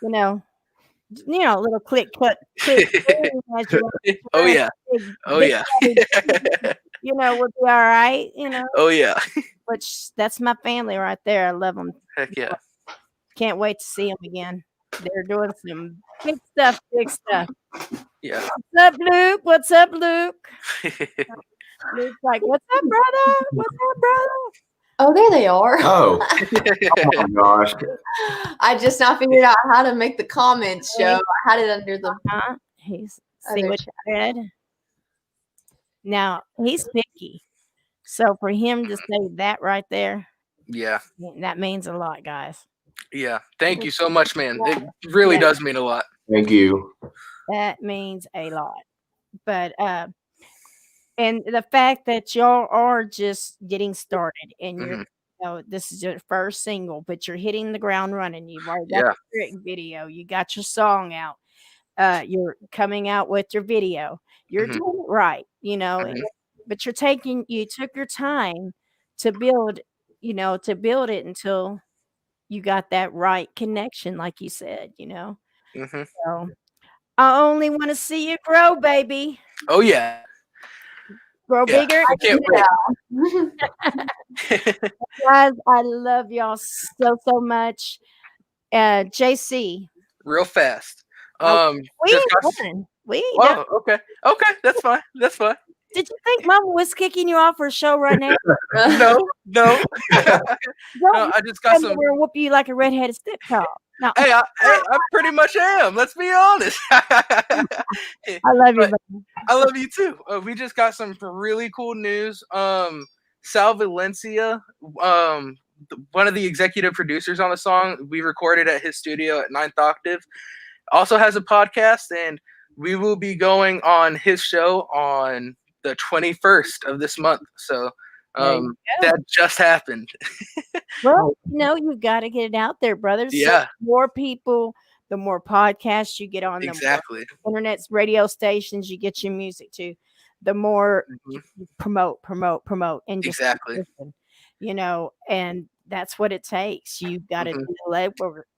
you know, little click. Oh yeah. Oh yeah. You know, we'll be all right. You know. Oh yeah. Which that's my family right there. I love them. Heck yeah. Can't wait to see them again. They're doing some big stuff. Big stuff. Yeah. What's up, Luke? What's up, Luke? Luke's like, what's up, brother? What's up, brother? Oh, there they are. Oh, oh my gosh. I just now figured out how to make the comments show. I had it under the. He's see other what you did. Now he's picky, so for him to say that right there, Yeah. that means a lot, guys. Yeah. Thank you so much, man. It really does mean a lot. Thank you. That means a lot. But and the fact that y'all are just getting started and you're you know, this is your first single, but you're hitting the ground running. You've already got the lyric video, you got your song out, you're coming out with your video. You're doing it right, you know, but you took your time to build, to build it until you got that right connection, like you said, you know. So I only want to see you grow, baby. Oh yeah. Grow bigger. I can't wait. Guys, I love y'all so much. JC, Real fast. we Just ain't got. done. We ain't done. Oh, okay, that's fine. That's fine. Did you think Mama was kicking you off her show right now? No. Don't No, I just got come some. over and whoop you like a redheaded stepchild. No, Hey, I pretty much am. Let's be honest. I love you. But I love you too. We just got some really cool news. Sal Valencia, one of the executive producers on the song, we recorded at his studio at Ninth Octave, also has a podcast, and we will be going on his show on the 21st of this month. So There you go. that just happened. Well, you've got to get it out there, brothers. So Yeah. the more people, the more podcasts you get on, Exactly. the more internet's radio stations you get your music to, the more you promote, and just Exactly. listen, and that's what it takes. You've got to do the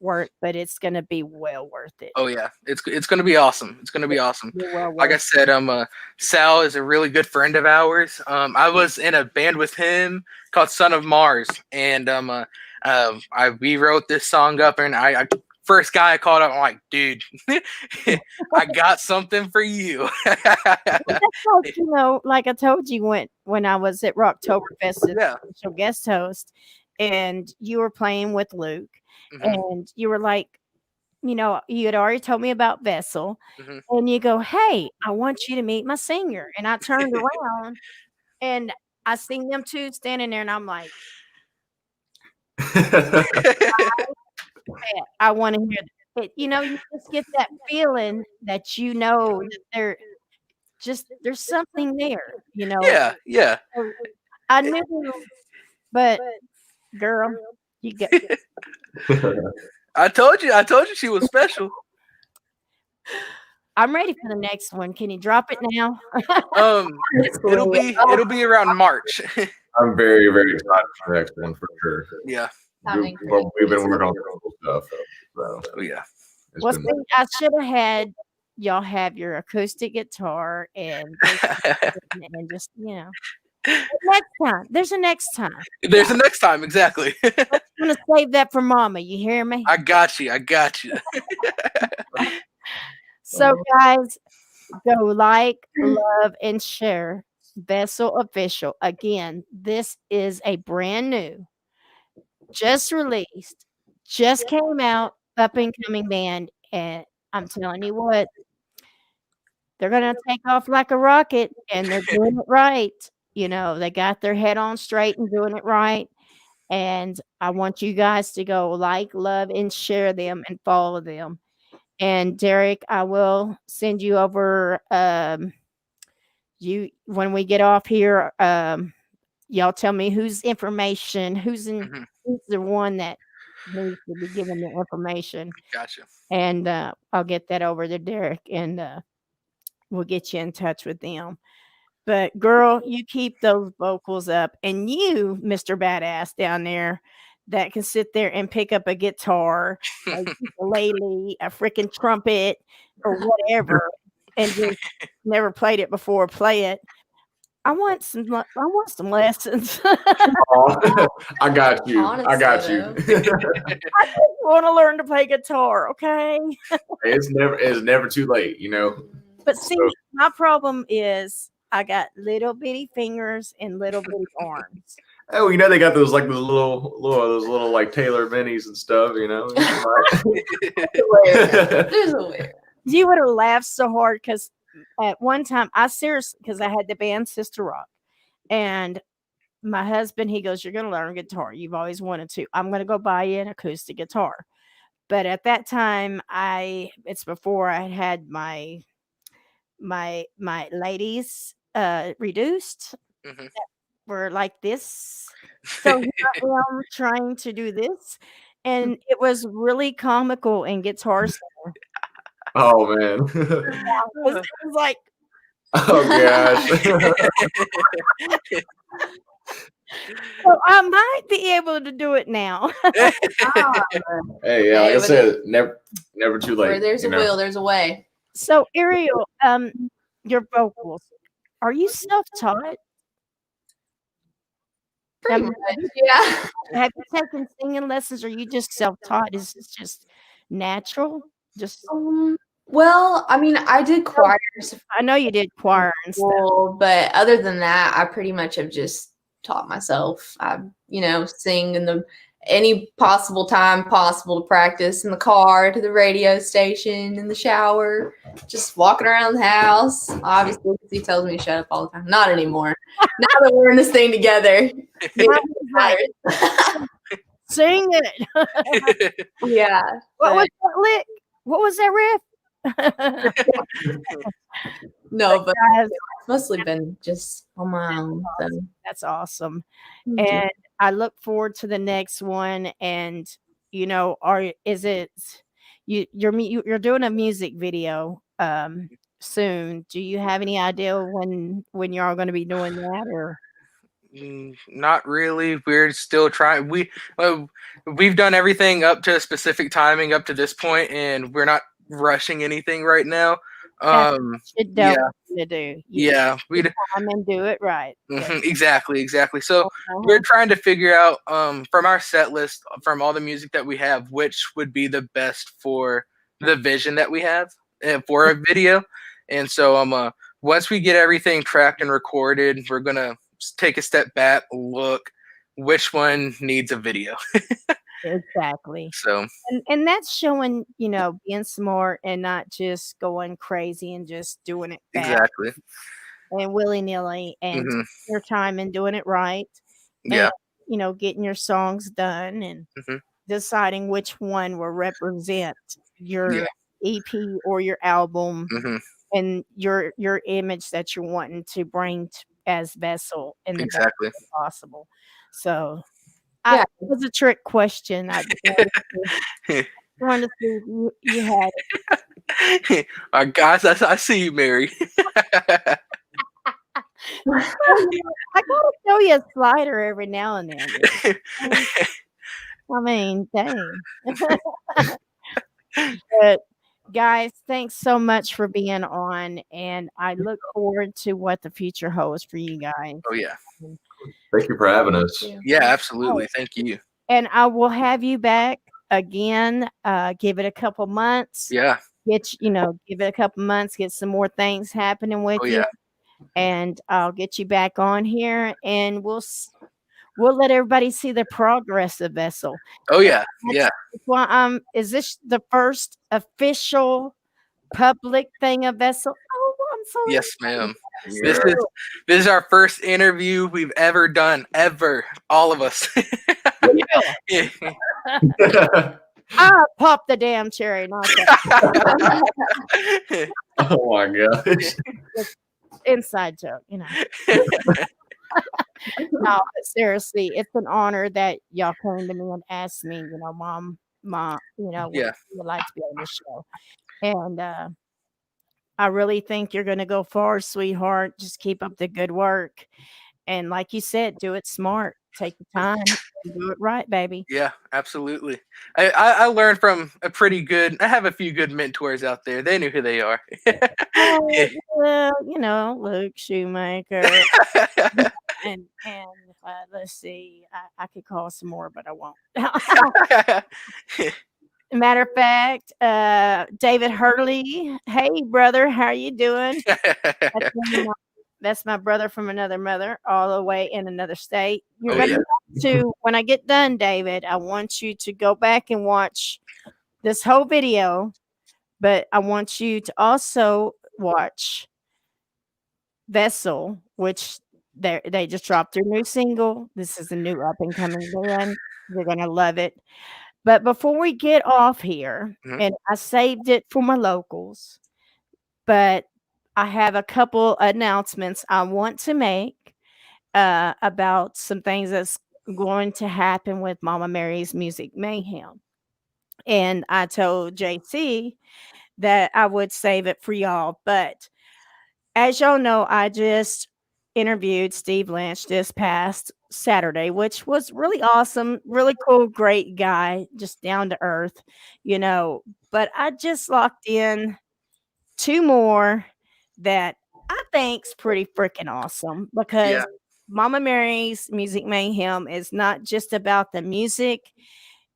legwork, but it's going to be well worth it. Oh yeah, it's going to be awesome. It's going to be awesome. Well Like I said, Sal is a really good friend of ours. I was in a band with him called Son of Mars, and we wrote this song up, and I first guy I called up, I'm like, dude, I got something for you. That's like, like I told you when I was at Rocktoberfest as a special guest host, and you were playing with Luke, and you were like, you had already told me about Vessel, and you go, hey, I want you to meet my singer. And I turned around and I seen them two standing there, and I'm like, I want to hear it. You just get that feeling that that there's something there, Yeah. I knew, but girl, you get. I told you she was special. I'm ready for the next one. Can you drop it now? It'll be around March. I'm very, very excited for the next one for sure. Yeah. We've been working on cool stuff. So yeah. Well, I should have had y'all have your acoustic guitar and just next time. There's a next time. There's a next time, exactly. I'm gonna save that for Mama. You hear me? I got you. So guys, go like, love, and share Vessel Official. Again, this is a brand new, just released, just came out, up and coming band, and I'm telling you what, they're gonna take off like a rocket, and they're doing it right. They got their head on straight and doing it right. And I want you guys to go like, love, and share them and follow them. And Derek, I will send you over when we get off here. Y'all tell me who's the one that needs to be given the information. Gotcha. And I'll get that over to Derek, and we'll get you in touch with them. But girl, you keep those vocals up, and you, Mr. Badass down there, that can sit there and pick up a guitar, a ukulele, a freaking trumpet, or whatever, and just never played it before. Play it. I want some lessons. I got you. Honestly, I got you. I just want to learn to play guitar. Okay. It's never too late, But see, my problem is I got little bitty fingers and little bitty arms. Oh, they got those little like Taylor minis and stuff, There's a way. You would have laughed so hard because at one time because I had the band Sister Rock, and my husband, he goes, "You're going to learn guitar. You've always wanted to. I'm going to go buy you an acoustic guitar." But at that time, it's before I had my ladies reduced. Mhm. Were like this. So here I am trying to do this, and it was really comical in Guitar Center. Oh man. It was like, oh gosh. so I might be able to do it now. Hey, yeah, like I said, never too late. Where there's a will, there's a way. So Ariel, your vocals, are you self-taught? Pretty much, yeah. Have you taken singing lessons, or you just self-taught? Is this just natural? Just Well, I mean, I did choirs I know you did choir and stuff. school, but other than that, I pretty much have just taught myself. I, sing in any possible time possible to practice, in the car, to the radio station, in the shower, just walking around the house. Obviously, 'cause he tells me to shut up all the time. Not anymore. Now that we're in this thing together. Sing it. Yeah. What was that lick? What was that riff? No, but Guys, it's mostly been just on my own. So. that's awesome. Thank you. And I look forward to the next one. And you're doing a music video soon? Do you have any idea when you're all going to be doing that, or? Not really. We're still trying. We've done everything up to a specific timing up to this point, and we're not rushing anything right now. To do. Yeah, we time and do it right. exactly. So we're trying to figure out from our set list, from all the music that we have, which would be the best for the vision that we have for a video. And so once we get everything tracked and recorded, we're gonna take a step back, look which one needs a video. Exactly. So and that's showing, being smart and not just going crazy and just doing it fast exactly. and willy-nilly, and taking your time and doing it right. Yeah. And, getting your songs done and deciding which one will represent your EP or your album and your image that you're wanting to bring as Vessel in the best way possible. So it was a trick question. I wanted to see if you had it. All right, guys, I see you, Mary. I gotta show you a slider every now and then. I mean, dang. But guys, thanks so much for being on, and I look forward to what the future holds for you guys. Oh yeah. Thank you for having us. Yeah, absolutely. Thank you. And I will have you back again. Give it a couple months. Yeah. Give it a couple months, get some more things happening with you. And I'll get you back on here, and we'll let everybody see the progress of Vessel. Oh yeah. Yeah. Well, is this the first official public thing of Vessel? Oh, I'm so Yes, excited. ma'am. This is our first interview we've ever done, all of us. Yeah. I popped the damn cherry, not that. Oh my gosh. Inside joke, No, but seriously, it's an honor that y'all came to me and asked me, Mom, would you like to be on the show? And I really think you're going to go far, sweetheart. Just keep up the good work. And like you said, do it smart. Take your time and do it right, baby. Yeah, absolutely. I learned from I have a few good mentors out there. They knew who they are. Well, Luke Shoemaker. and let's see, I could call some more, but I won't. Matter of fact, David Hurley. Hey, brother, how are you doing? That's my brother from another mother, all the way in another state. You're gonna have to, when I get done, David, I want you to go back and watch this whole video, but I want you to also watch Vessel, which they just dropped their new single. This is a new up and coming band. You're gonna love it. But before we get off here, and I saved it for my locals, but I have a couple announcements I want to make about some things that's going to happen with Mama Mary's Music Mayhem. And I told JC that I would save it for y'all. But as y'all know, I just interviewed Steve Lynch this past Saturday, which was really awesome, really cool, great guy, just down to earth, But I just locked in 2 more that I think's pretty freaking awesome, because Mama Mary's Music Mayhem is not just about the music.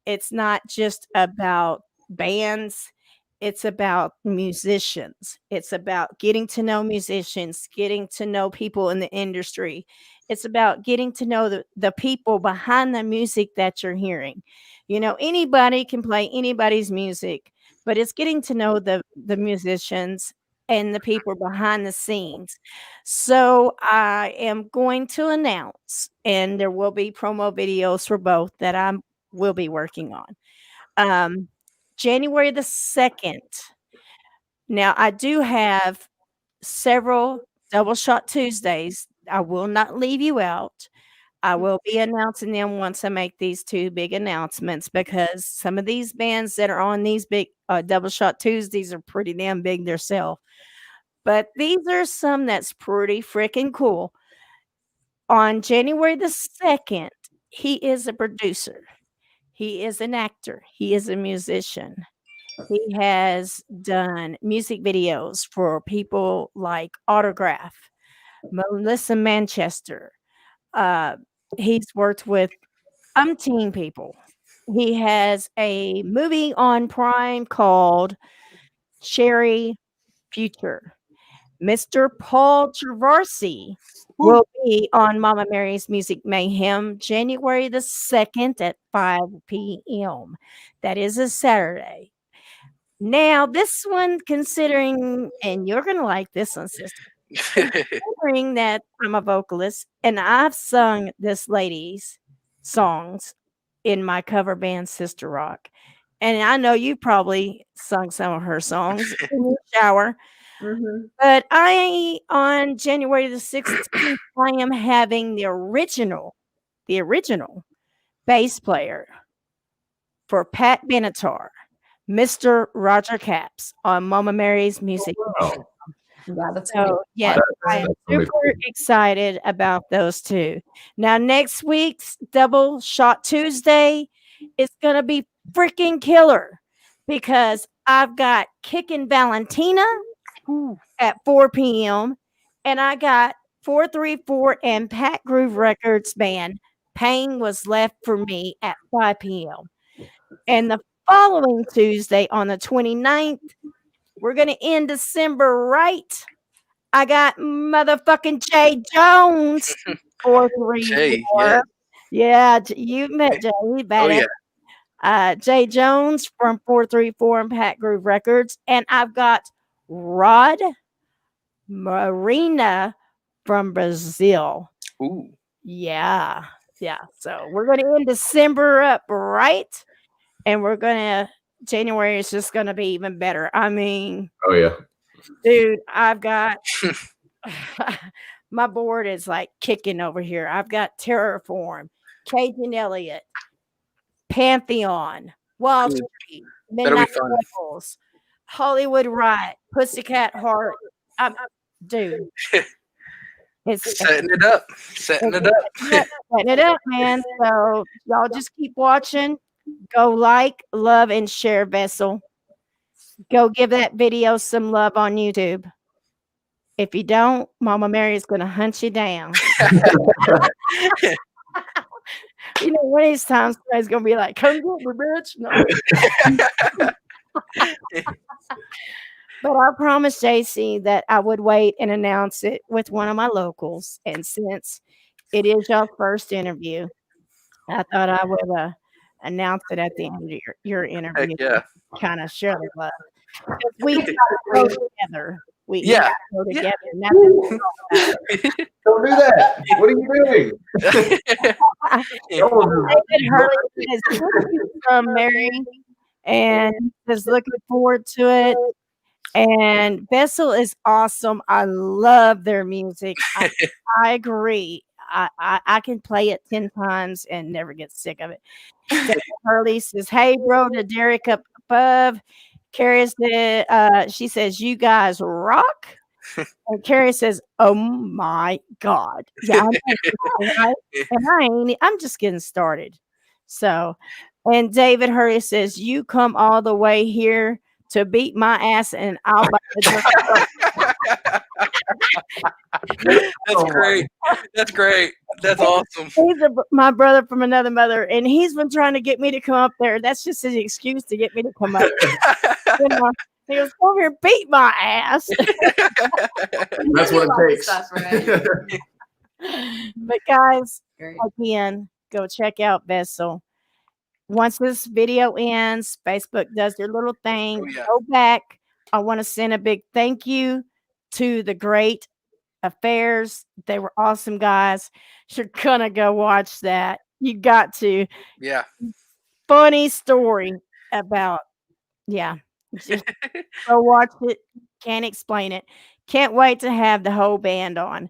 It's not just about bands. It's about musicians. It's about getting to know musicians, getting to know people in the industry. It's about getting to know the people behind the music that you're hearing. You know, anybody can play anybody's music, but it's getting to know the musicians and the people behind the scenes. So I am going to announce, and there will be promo videos for both that I will be working on. January the 2nd. Now, I do have several Double Shot Tuesdays. I will not leave you out. I will be announcing them once I make these two big announcements, because some of these bands that are on these big Double Shot Tuesdays are pretty damn big themselves. But these are some that's pretty freaking cool. On January the 2nd, he is a producer. He is an actor. He is a musician. He has done music videos for people like Autograph, Melissa Manchester. He's worked with umpteen people. He has a movie on Prime called Cherry Future. Mr. Paul Traversy will be on Mama Mary's Music Mayhem January the 2nd at 5 p.m. That is a Saturday. Now, this one, considering, and you're going to like this one, sister, considering that I'm a vocalist and I've sung this lady's songs in my cover band, Sister Rock. And I know you probably sung some of her songs in your shower. But on January the 16th, I am having the original bass player for Pat Benatar, Mr. Roger Capps, on Mama Mary's Music. Yeah, that's So, yes, I am super excited about those two. Now, next week's Double Shot Tuesday is going to be freaking killer, because I've got Kickin' Valentina at 4 p.m. and I got 434 and Pat Groove Records band Pain Was Left for Me at 5 p.m. And the following Tuesday, on the 29th, we're going to end December right. I got motherfucking Jay Jones 434. Yeah, you met Jay. He badass. Jay Jones from 434 and Pat Groove Records. And I've got Rod Marina from Brazil. Ooh. Yeah. So we're going to end December up right. And January is just going to be even better. I mean, oh yeah, dude, I've got my board is like kicking over here. I've got Terraform, Cajun Elliott, Pantheon, Wall Street, Midnight Rebels, Hollywood Riot, Pussycat Heart. Dude, it's setting it up, setting it up, man. So y'all just keep watching. Go like, love, and share Vessel. Go give that video some love on YouTube. If you don't, Mama Mary is going to hunt you down. You know, one of these times somebody's going to be like, come get me, bitch. No. But I promised JC that I would wait and announce it with one of my locals. And since it is your first interview, I thought I would announce it at the end of your interview. Yeah. Kind of share the love. We got to go together. We got to go together. Don't do that. What are you doing? David Hurley is from Mary and is looking forward to it. And Vessel is awesome. I love their music. I agree. I can play it 10 times and never get sick of it. Hurley says, hey, bro, to Derek up above. Carrie said, she says, you guys rock. And Carrie says, oh my God. Yeah, I'm just getting started. So, and David Hurley says, you come all the way here to beat my ass and I'll buy the That's great. That's great. That's awesome. He's my brother from another mother, and he's been trying to get me to come up there. That's just his excuse to get me to come up. You know, he goes, "Come here, and beat my ass." That's what it takes. Stuff, right? But guys, Great. again, go check out Vessel. Once this video ends, Facebook does their little thing. Oh, yeah. Go back. I want to send a big thank you to the Great Affairs. They were awesome guys. You're gonna go watch that. You got to. Yeah. Funny story about, yeah. Just go watch it. Can't explain it. Can't wait to have the whole band on.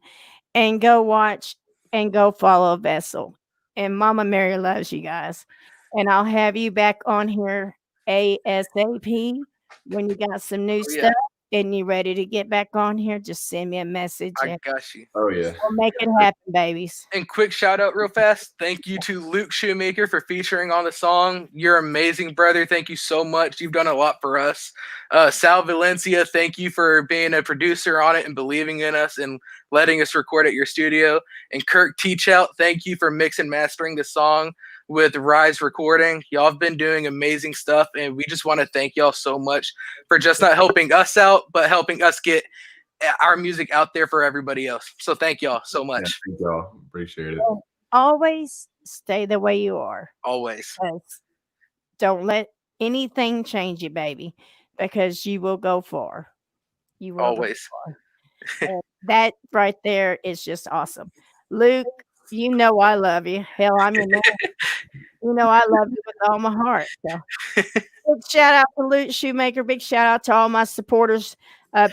And go watch and go follow Vessel. And Mama Mary loves you guys. And I'll have you back on here ASAP when you got some new Oh, yeah. stuff and you ready to get back on here. Just send me a message I and got you. Oh yeah. we'll make it happen, babies. And quick shout out real fast. Thank you to Luke Shoemaker for featuring on the song. You're amazing, brother. Thank you so much. You've done a lot for us. Sal Valencia, thank you for being a producer on it and believing in us and letting us record at your studio. And Kirk Teachout, thank you for mixing and mastering the song with Rise Recording. Y'all have been doing amazing stuff, and we just want to thank y'all so much for just not helping us out, but helping us get our music out there for everybody else. So thank y'all so Yeah, much. thank y'all. Appreciate it. Always stay the way you are. Always. 'Cause don't let anything change you, baby, because you will go far. You will go Always. far. And that right there is just awesome. Luke, you know I love you. Hell, I'm your man. You know I love you with all my heart. So big shout out to Luke Shoemaker. Big shout out to all my supporters.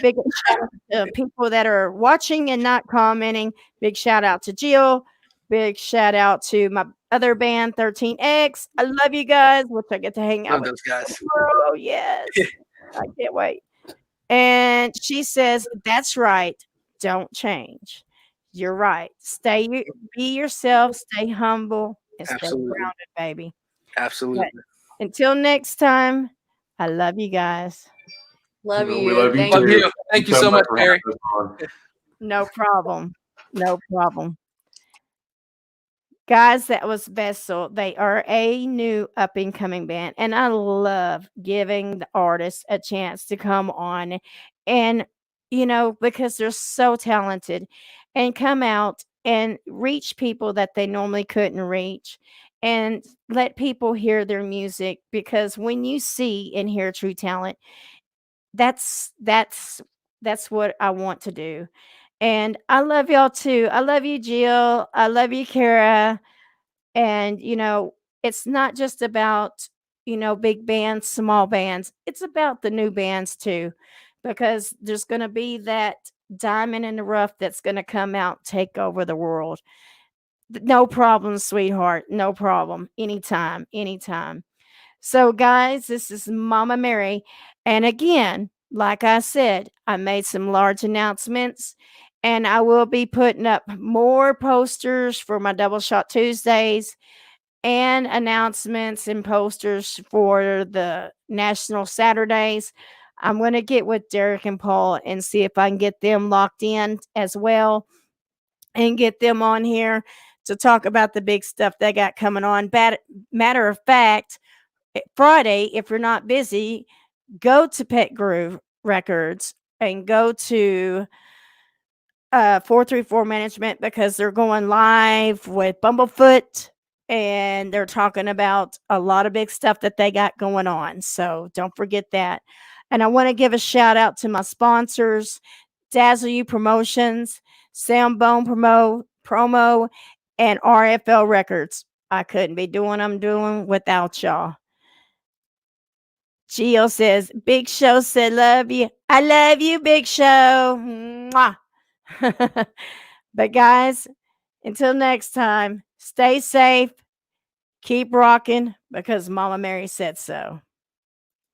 Big shout out to people that are watching and not commenting. Big shout out to Jill. Big shout out to my other band, 13X. I love you guys, which I get to hang out Love with those guys. tomorrow. Yes. I can't wait. And she says, "That's right. Don't change. You're right. Be yourself, stay humble, and stay Absolutely. grounded, baby." Absolutely. Until next time, I love you guys. Love We you. love you Thank Love too. you. Thank you so much, for Mary. having us on. No problem. No problem. Guys, that was Vessel. They are a new up and coming band, and I love giving the artists a chance to come on and, because they're so talented and come out and reach people that they normally couldn't reach and let people hear their music, because when you see and hear true talent, that's what I want to do. And I love y'all too. I love you, Jill. I love you, Kara. And, it's not just about, big bands, small bands. It's about the new bands too, because there's going to be that diamond in the rough that's going to come out, take over the world. No problem, sweetheart. No problem. Anytime, anytime. So, guys, this is Mama Mary. And again, like I said, I made some large announcements, and I will be putting up more posters for my Double Shot Tuesdays and announcements and posters for the National Saturdays. I'm going to get with Derek and Paul and see if I can get them locked in as well and get them on here to talk about the big stuff they got coming on. Matter of fact, Friday, if you're not busy, go to Pet Groove Records and go to 434 Management, because they're going live with Bumblefoot and they're talking about a lot of big stuff that they got going on. So don't forget that. And I want to give a shout out to my sponsors, Dazzle You Promotions, Soundbone Promo, and RFL Records. I couldn't be doing what I'm doing without y'all. Gio says, Big Show said, love you. I love you, Big Show. Mwah. But guys, until next time, stay safe, keep rocking, because Mama Mary said so.